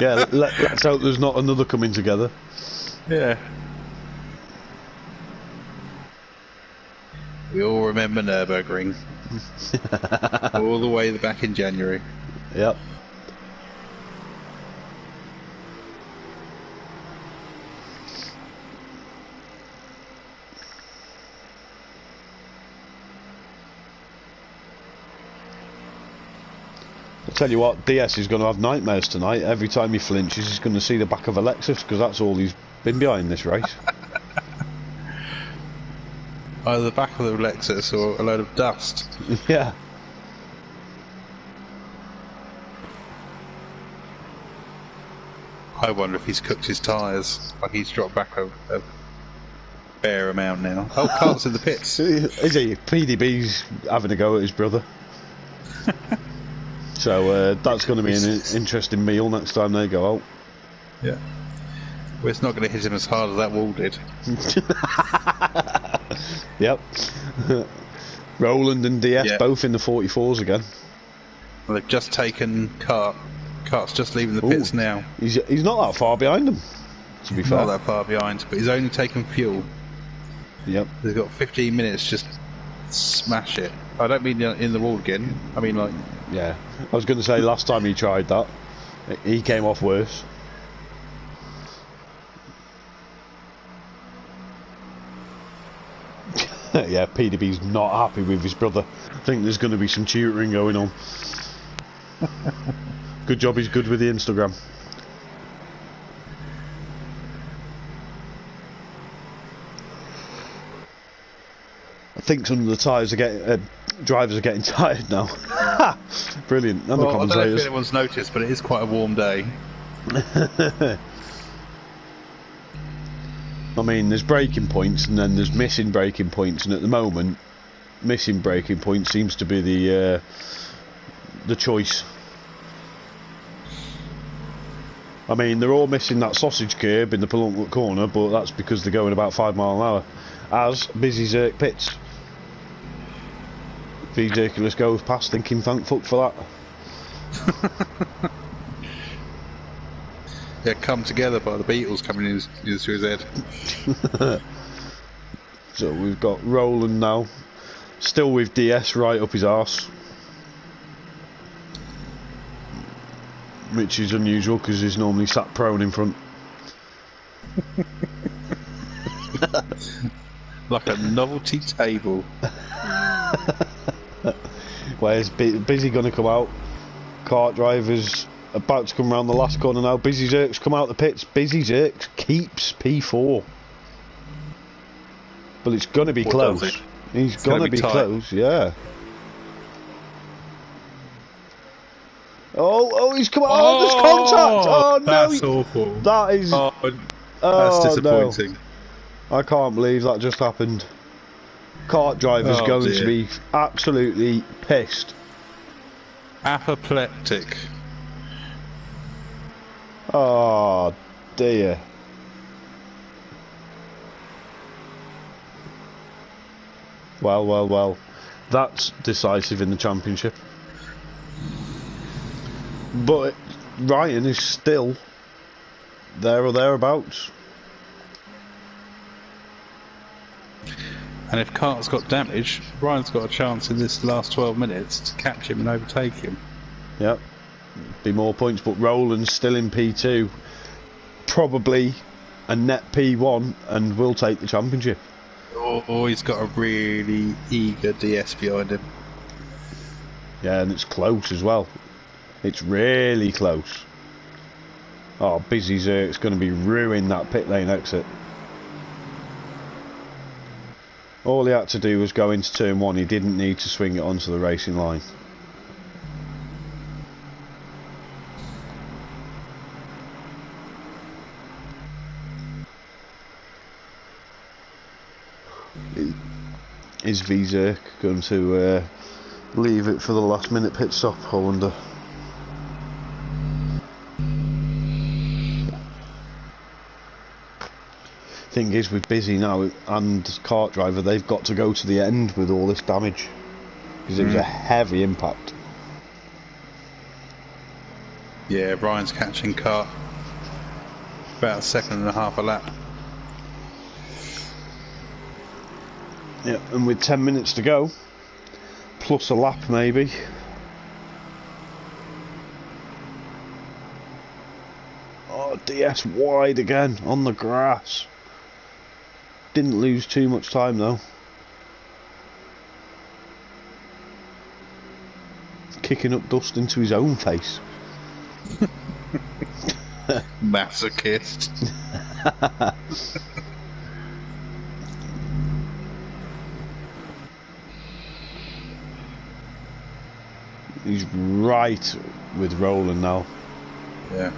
Speaker 1: Yeah, let's hope there's not another coming together.
Speaker 2: Yeah. We all remember Nürburgring. All the way back in January.
Speaker 1: Yep. Tell you what, DS is going to have nightmares tonight. Every time he flinches, he's going to see the back of a Lexus, because that's all he's been behind this race.
Speaker 2: Either the back of the Lexus or a load of dust.
Speaker 1: Yeah.
Speaker 2: I wonder if he's cooked his tyres. Like he's dropped back a fair amount now. Oh, Cart's in the pits.
Speaker 1: Is he? PDB's having a go at his brother. So that's going to be an interesting meal next time they go out.
Speaker 2: Yeah. Well, it's not going to hit him as hard as that wall did.
Speaker 1: Yep. Roland and DS both in the 44s again.
Speaker 2: Well, they've just taken Cart. Cart's just leaving the pits now.
Speaker 1: He's not that far behind them, to be fair.
Speaker 2: Not that far behind, but he's only taken fuel.
Speaker 1: Yep.
Speaker 2: They've got 15 minutes, just smash it. I don't mean in the wall again. I mean like...
Speaker 1: Yeah. I was going to say, last time he tried that, he came off worse. Yeah, PDB's not happy with his brother. I think there's going to be some tutoring going on. Good job he's good with the Instagram. I think some of the tyres are getting... drivers are getting tired now. Brilliant. And
Speaker 2: well,
Speaker 1: the commentators.
Speaker 2: I don't know if anyone's noticed, but it is quite a warm day.
Speaker 1: I mean, there's braking points and then there's missing braking points, and at the moment, missing braking points seems to be the choice. I mean, they're all missing that sausage curb in the Pelunket corner, but that's because they're going about 5 miles an hour. As Busy Zerk pits. V-Zirculus goes past thinking, thank fuck for that.
Speaker 2: Yeah, Come Together by the Beatles coming in through his head.
Speaker 1: So we've got Roland now, still with DS right up his arse, which is unusual because he's normally sat prone in front.
Speaker 2: Like a novelty table.
Speaker 1: Where's Busy going to come out? Kart drivers about to come round the last corner now. Busy Zerk's come out the pits. Busy Zerk keeps P4. But it's going to be close. He's going to be close, yeah. Oh, he's come out. Oh, there's contact. Oh, no.
Speaker 2: That's awful.
Speaker 1: That is...
Speaker 2: that's disappointing.
Speaker 1: No. I can't believe that just happened. Kart driver's going to be absolutely pissed.
Speaker 2: Apoplectic.
Speaker 1: Oh dear. Well. That's decisive in the championship. But Ryan is still there or thereabouts.
Speaker 2: And if Cart's got damage, Ryan's got a chance in this last 12 minutes to catch him and overtake him.
Speaker 1: Yep. Be more points, but Roland's still in P2. Probably a net P1 and will take the championship.
Speaker 2: Oh, he's got a really eager DS behind him.
Speaker 1: Yeah, and it's close as well. It's really close. Oh, Busy Zerk's going to be ruining that pit lane exit. All he had to do was go into turn 1. He didn't need to swing it onto the racing line. Is V-Zerk going to leave it for the last minute pit stop, I wonder? Thing is, with Busy now and Kart driver, they've got to go to the end with all this damage because it was a heavy impact.
Speaker 2: Yeah, Ryan's catching Kart about a second and a half a lap.
Speaker 1: Yeah, and with 10 minutes to go, plus a lap maybe. Oh, DS wide again on the grass. Didn't lose too much kicking up dust into his own face.
Speaker 2: Masochist.
Speaker 1: He's right with Roland now.
Speaker 2: Yeah.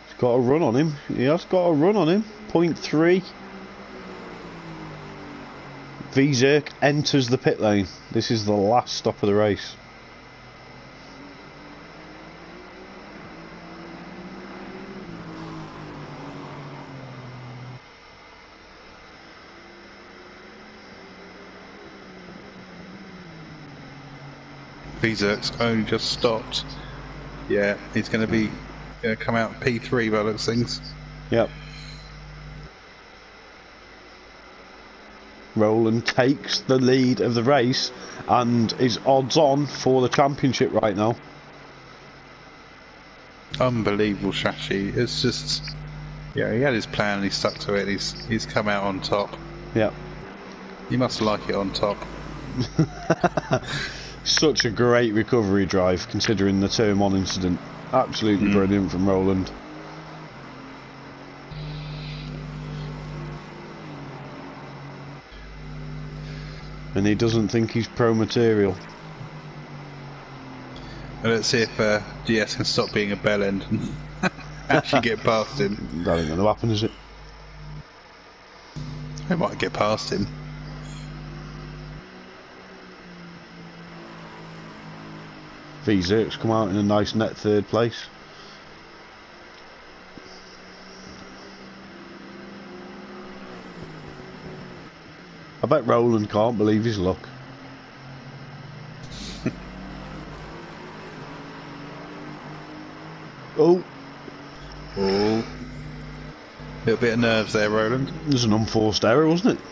Speaker 1: He's got a run on him. He has got a run on him. 0.3. Vizek enters the pit lane. This is the last stop of the race.
Speaker 2: Vizek's only just stopped. Yeah, he's going to come out P3 by those things.
Speaker 1: Yep. Roland takes the lead of the race and is odds on for the championship right now.
Speaker 2: Unbelievable strategy. It's just, yeah, he had his plan and he stuck to it. He's come out on top.
Speaker 1: Yep.
Speaker 2: He must like it on top.
Speaker 1: Such a great recovery drive considering the turn 1 incident. Absolutely brilliant from Roland. And he doesn't think he's pro material.
Speaker 2: And let's see if GS can stop being a bell end and actually get past him.
Speaker 1: That ain't going to happen, is it?
Speaker 2: They might get past him.
Speaker 1: Vizek's come out in a nice net 3rd place. I bet Roland can't believe his luck. Oh.
Speaker 2: Little bit of nerves there, Roland.
Speaker 1: It was an unforced error, wasn't it?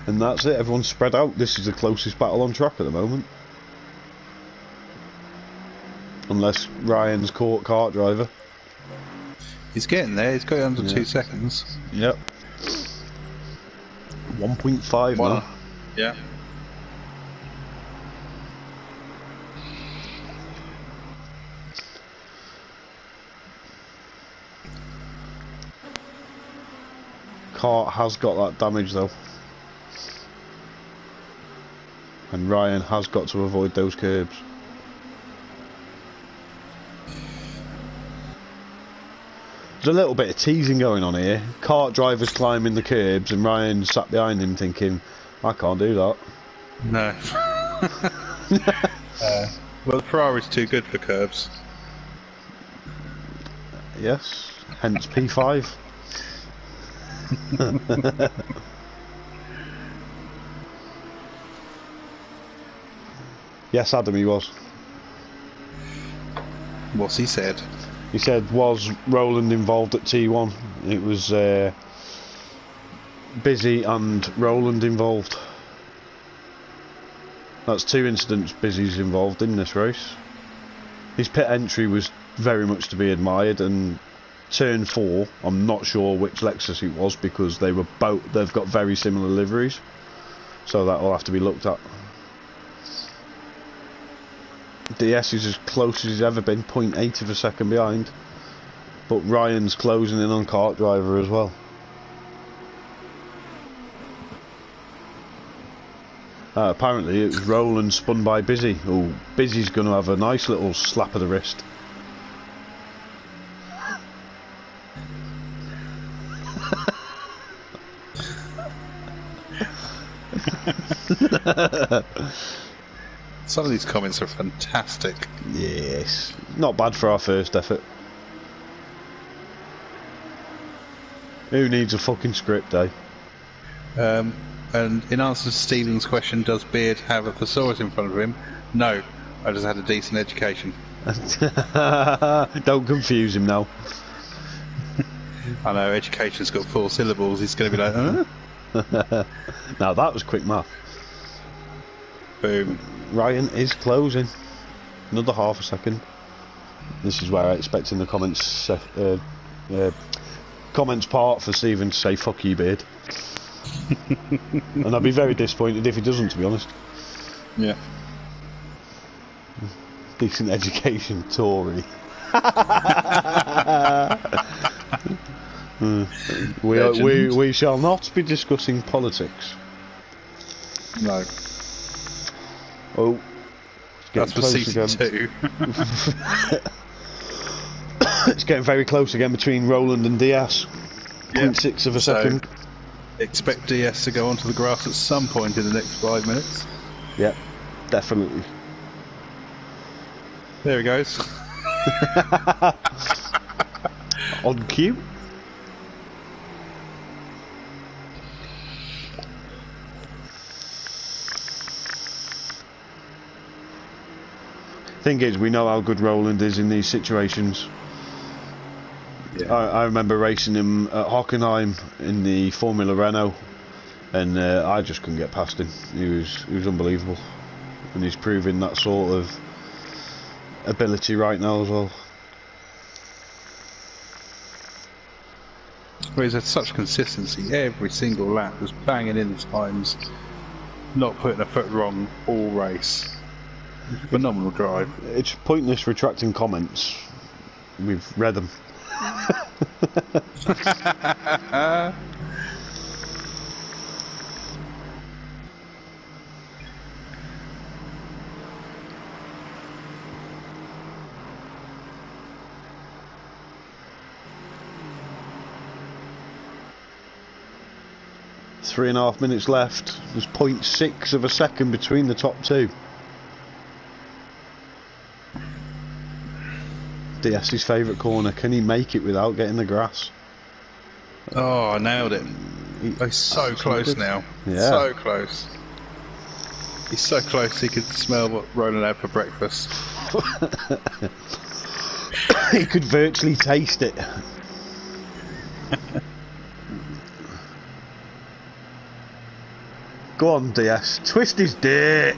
Speaker 1: And that's it, everyone's spread out. This is the closest battle on track at the moment. Unless Ryan's caught kart driver.
Speaker 2: He's getting there, he's got it under 2 seconds.
Speaker 1: Yep. 1.5 now.
Speaker 2: Yeah.
Speaker 1: Kart has got that damage though. And Ryan has got to avoid those curbs. There's a little bit of teasing going on here. Kart driver's climbing the curbs and Ryan sat behind him thinking, I can't do that.
Speaker 2: No. Well, the Ferrari's too good for curbs.
Speaker 1: Yes, hence P5. Yes, Adam, he was.
Speaker 2: What's he said?
Speaker 1: He said, was Roland involved at T1? It was Busy and Roland involved. That's 2 incidents Busy's involved in this race. His pit entry was very much to be admired, and turn 4, I'm not sure which Lexus it was because they've got very similar liveries, so that'll have to be looked at. DS is as close as he's ever been, 0.8 of a second behind, but Ryan's closing in on kart driver as well. Apparently it was Roland spun by Busy. Oh, Busy's going to have a nice little slap of the wrist.
Speaker 2: Some of these comments are fantastic.
Speaker 1: Yes, not bad for our first effort. Who needs a fucking script, eh?
Speaker 2: And in answer to Stephen's question, does Beard have a thesaurus in front of him? No, I just had a decent education.
Speaker 1: Don't confuse him now.
Speaker 2: I know, education's got 4 syllables, he's going to be like, huh?
Speaker 1: Now that was quick math.
Speaker 2: Boom.
Speaker 1: Ryan is closing. Another half a second. This is where I expect in the comments comments part for Stephen to say fuck you, Beard. And I'd be very disappointed if he doesn't, to be honest.
Speaker 2: Yeah.
Speaker 1: Decent education, Tory. We shall not be discussing politics.
Speaker 2: No.
Speaker 1: Oh,
Speaker 2: that's for season 2.
Speaker 1: It's getting very close again between Roland and DS. 0.6 of a second.
Speaker 2: Expect DS to go onto the grass at some point in the next 5 minutes.
Speaker 1: Yep, definitely.
Speaker 2: There he goes.
Speaker 1: On cue. Thing is, we know how good Roland is in these situations.
Speaker 2: Yeah.
Speaker 1: I remember racing him at Hockenheim in the Formula Renault, and I just couldn't get past him. He was unbelievable, and he's proving that sort of ability right now as well.
Speaker 2: Well, he's had such consistency every single lap, just banging in the times, not putting a foot wrong all race. Phenomenal drive.
Speaker 1: It's pointless retracting comments. We've read them. Three and a half minutes left. There's 0.6 of a second between the top two. DS's favourite corner. Can he make it without getting the grass?
Speaker 2: Oh, I nailed it. He's so close now.
Speaker 1: Yeah.
Speaker 2: So close. He's so close he could smell what Roland had for breakfast.
Speaker 1: He could virtually taste it. Go on, DS. Twist his dick.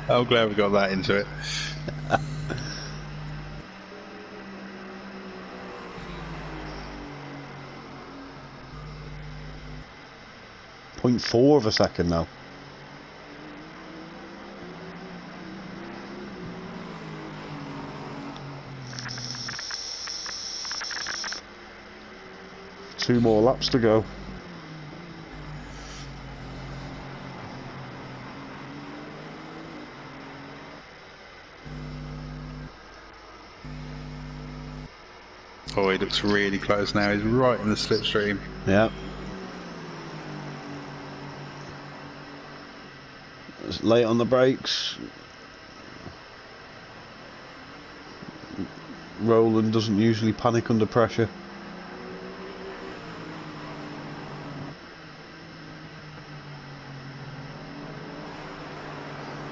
Speaker 2: I'm glad we got that into it.
Speaker 1: 0.4 of a second now. Two more laps to go.
Speaker 2: Oh, he looks really close now. He's right in the slipstream.
Speaker 1: Yeah. It's late on the brakes. Roland doesn't usually panic under pressure.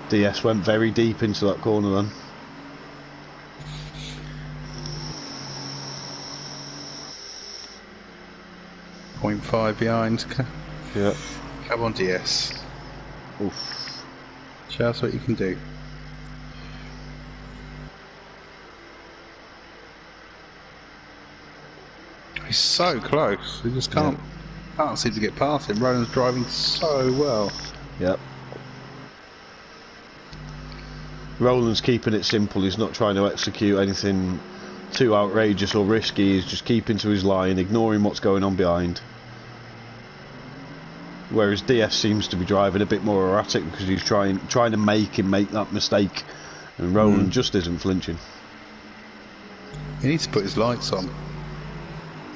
Speaker 1: DS went very deep into that corner then.
Speaker 2: .5 behind.
Speaker 1: Yeah.
Speaker 2: Come on, DS.
Speaker 1: Oof.
Speaker 2: Show us what you can do. He's so close. We just can't seem to get past him. Roland's driving so well.
Speaker 1: Yep. Roland's keeping it simple. He's not trying to execute anything too outrageous or risky. He's just keeping to his line, ignoring what's going on behind. Whereas DS seems to be driving a bit more erratic because he's trying to make him make that mistake, and Roland just isn't flinching.
Speaker 2: He needs to put his lights on.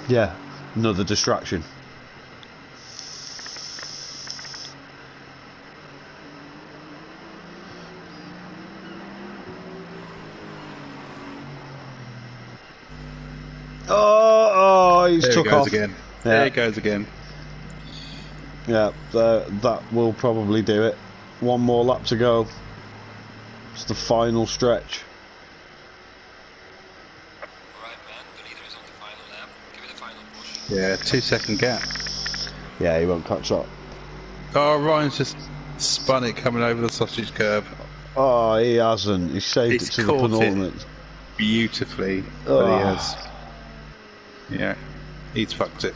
Speaker 1: Yeah, another distraction. Oh, he's took off
Speaker 2: again.
Speaker 1: Yeah.
Speaker 2: There he goes again.
Speaker 1: Yeah, that will probably do it. One more lap to go. It's the final stretch.
Speaker 4: Alright, man, the leader is on the final lap. Give it a final push.
Speaker 2: Yeah, 2-second gap.
Speaker 1: Yeah, he won't catch up.
Speaker 2: Oh, Ryan's just spun it coming over the sausage curb.
Speaker 1: Oh, he hasn't. He saved
Speaker 2: He's
Speaker 1: it to the
Speaker 2: caught
Speaker 1: penultimate.
Speaker 2: Beautifully, but he has. Yeah, he's fucked it.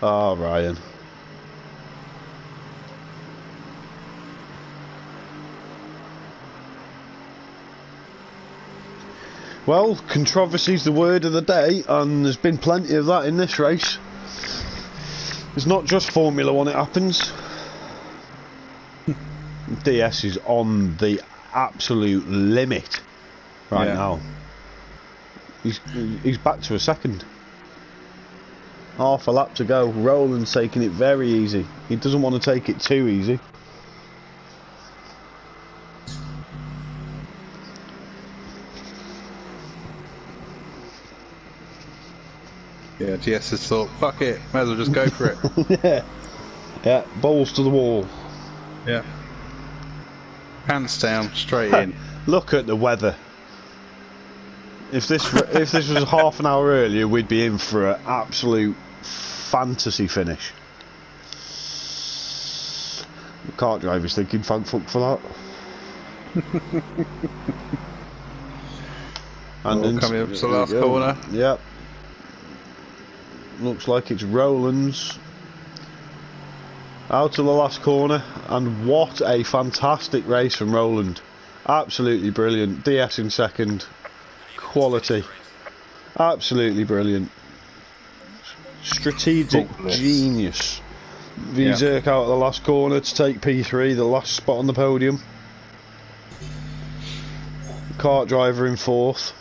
Speaker 1: Ah, Ryan. Well, controversy's the word of the day, and there's been plenty of that in this race. It's not just Formula One, it happens. DS is on the absolute limit right now. He's back to a second. Half a lap to go. Rowland's taking it very easy. He doesn't want to take it too easy.
Speaker 2: Yeah, GS has thought, fuck it, might as well just go for it.
Speaker 1: Yeah, balls to the wall.
Speaker 2: Yeah. Pants down, straight in.
Speaker 1: Look at the weather. If this was half an hour earlier, we'd be in for an absolute fantasy finish. The kart driver's thinking, thank fuck for that. And
Speaker 2: coming up to the last corner.
Speaker 1: Yep. Looks like it's Rowland's out to the last corner, and what a fantastic race from Rowland. Absolutely brilliant. DS in second. Quality. Absolutely brilliant. Strategic genius. Zerk out at the last corner to take P3, the last spot on the podium. Kart driver in fourth.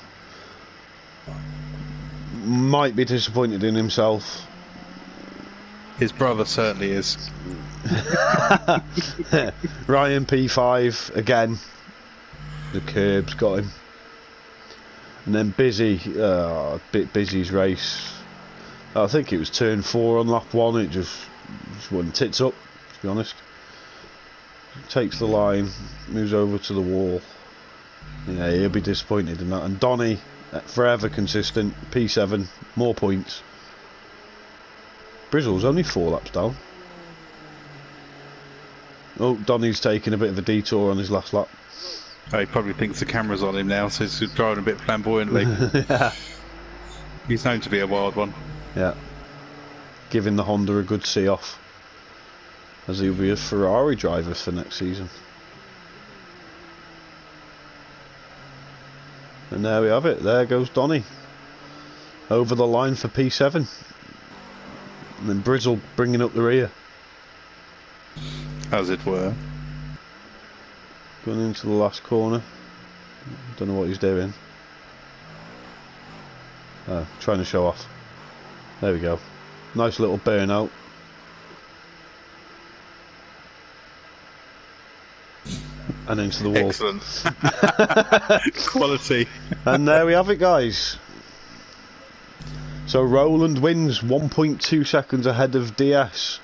Speaker 1: Might be disappointed in himself.
Speaker 2: His brother certainly is.
Speaker 1: Ryan P5 again. The curb's got him. And then Busy's race. I think it was turn 4 on lap 1. It just went tits up, to be honest. Takes the line, moves over to the wall. Yeah, he'll be disappointed in that. And Donny, forever consistent, P7, more points. Brizzle's only 4 laps down. Oh, Donny's taking a bit of a detour on his last lap.
Speaker 2: Oh, he probably thinks the camera's on him now, so he's driving a bit flamboyantly.
Speaker 1: Yeah.
Speaker 2: He's known to be a wild one.
Speaker 1: Yeah. Giving the Honda a good see-off, as he'll be a Ferrari driver for next season. And there we have it. There goes Donny. Over the line for P7. And then Brizzle bringing up the rear.
Speaker 2: As it were.
Speaker 1: Going into the last corner. Don't know what he's doing. Oh, trying to show off. There we go. Nice little burnout. And into the wall.
Speaker 2: Excellent. Quality.
Speaker 1: And there we have it, guys. So Rowland wins 1.2 seconds ahead of DS.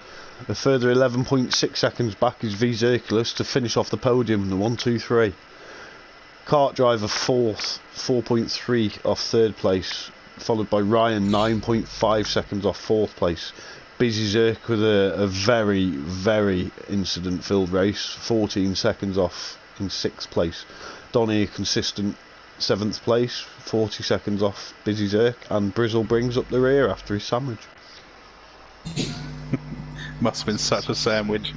Speaker 1: A further 11.6 seconds back is V Circulus to finish off the podium, the 1, 2, 3. Kart driver 4th, 4.3 off 3rd place, followed by Ryan 9.5 seconds off 4th place. Busy Zerk with a very, very incident-filled race, 14 seconds off in 6th place. Donny a consistent 7th place, 40 seconds off Busy Zerk, and Brizzle brings up the rear after his sandwich.
Speaker 2: Must have been such a sandwich.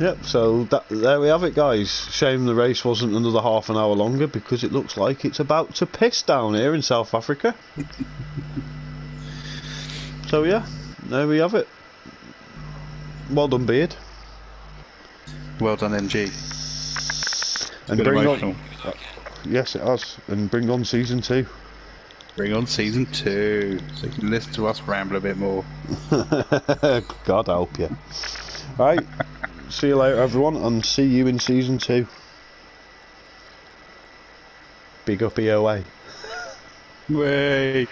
Speaker 1: Yep, so there we have it, guys. Shame the race wasn't another half an hour longer, because it looks like it's about to piss down here in South Africa. So yeah, there we have it. Well done, Beard.
Speaker 2: Well done, MG.
Speaker 1: And bring on, yes, it has. And bring on season 2.
Speaker 2: Bring on season 2, so you can listen to us ramble a bit more.
Speaker 1: God help you. Right, see you later, everyone, and see you in season 2. Big up EOA.
Speaker 2: Way.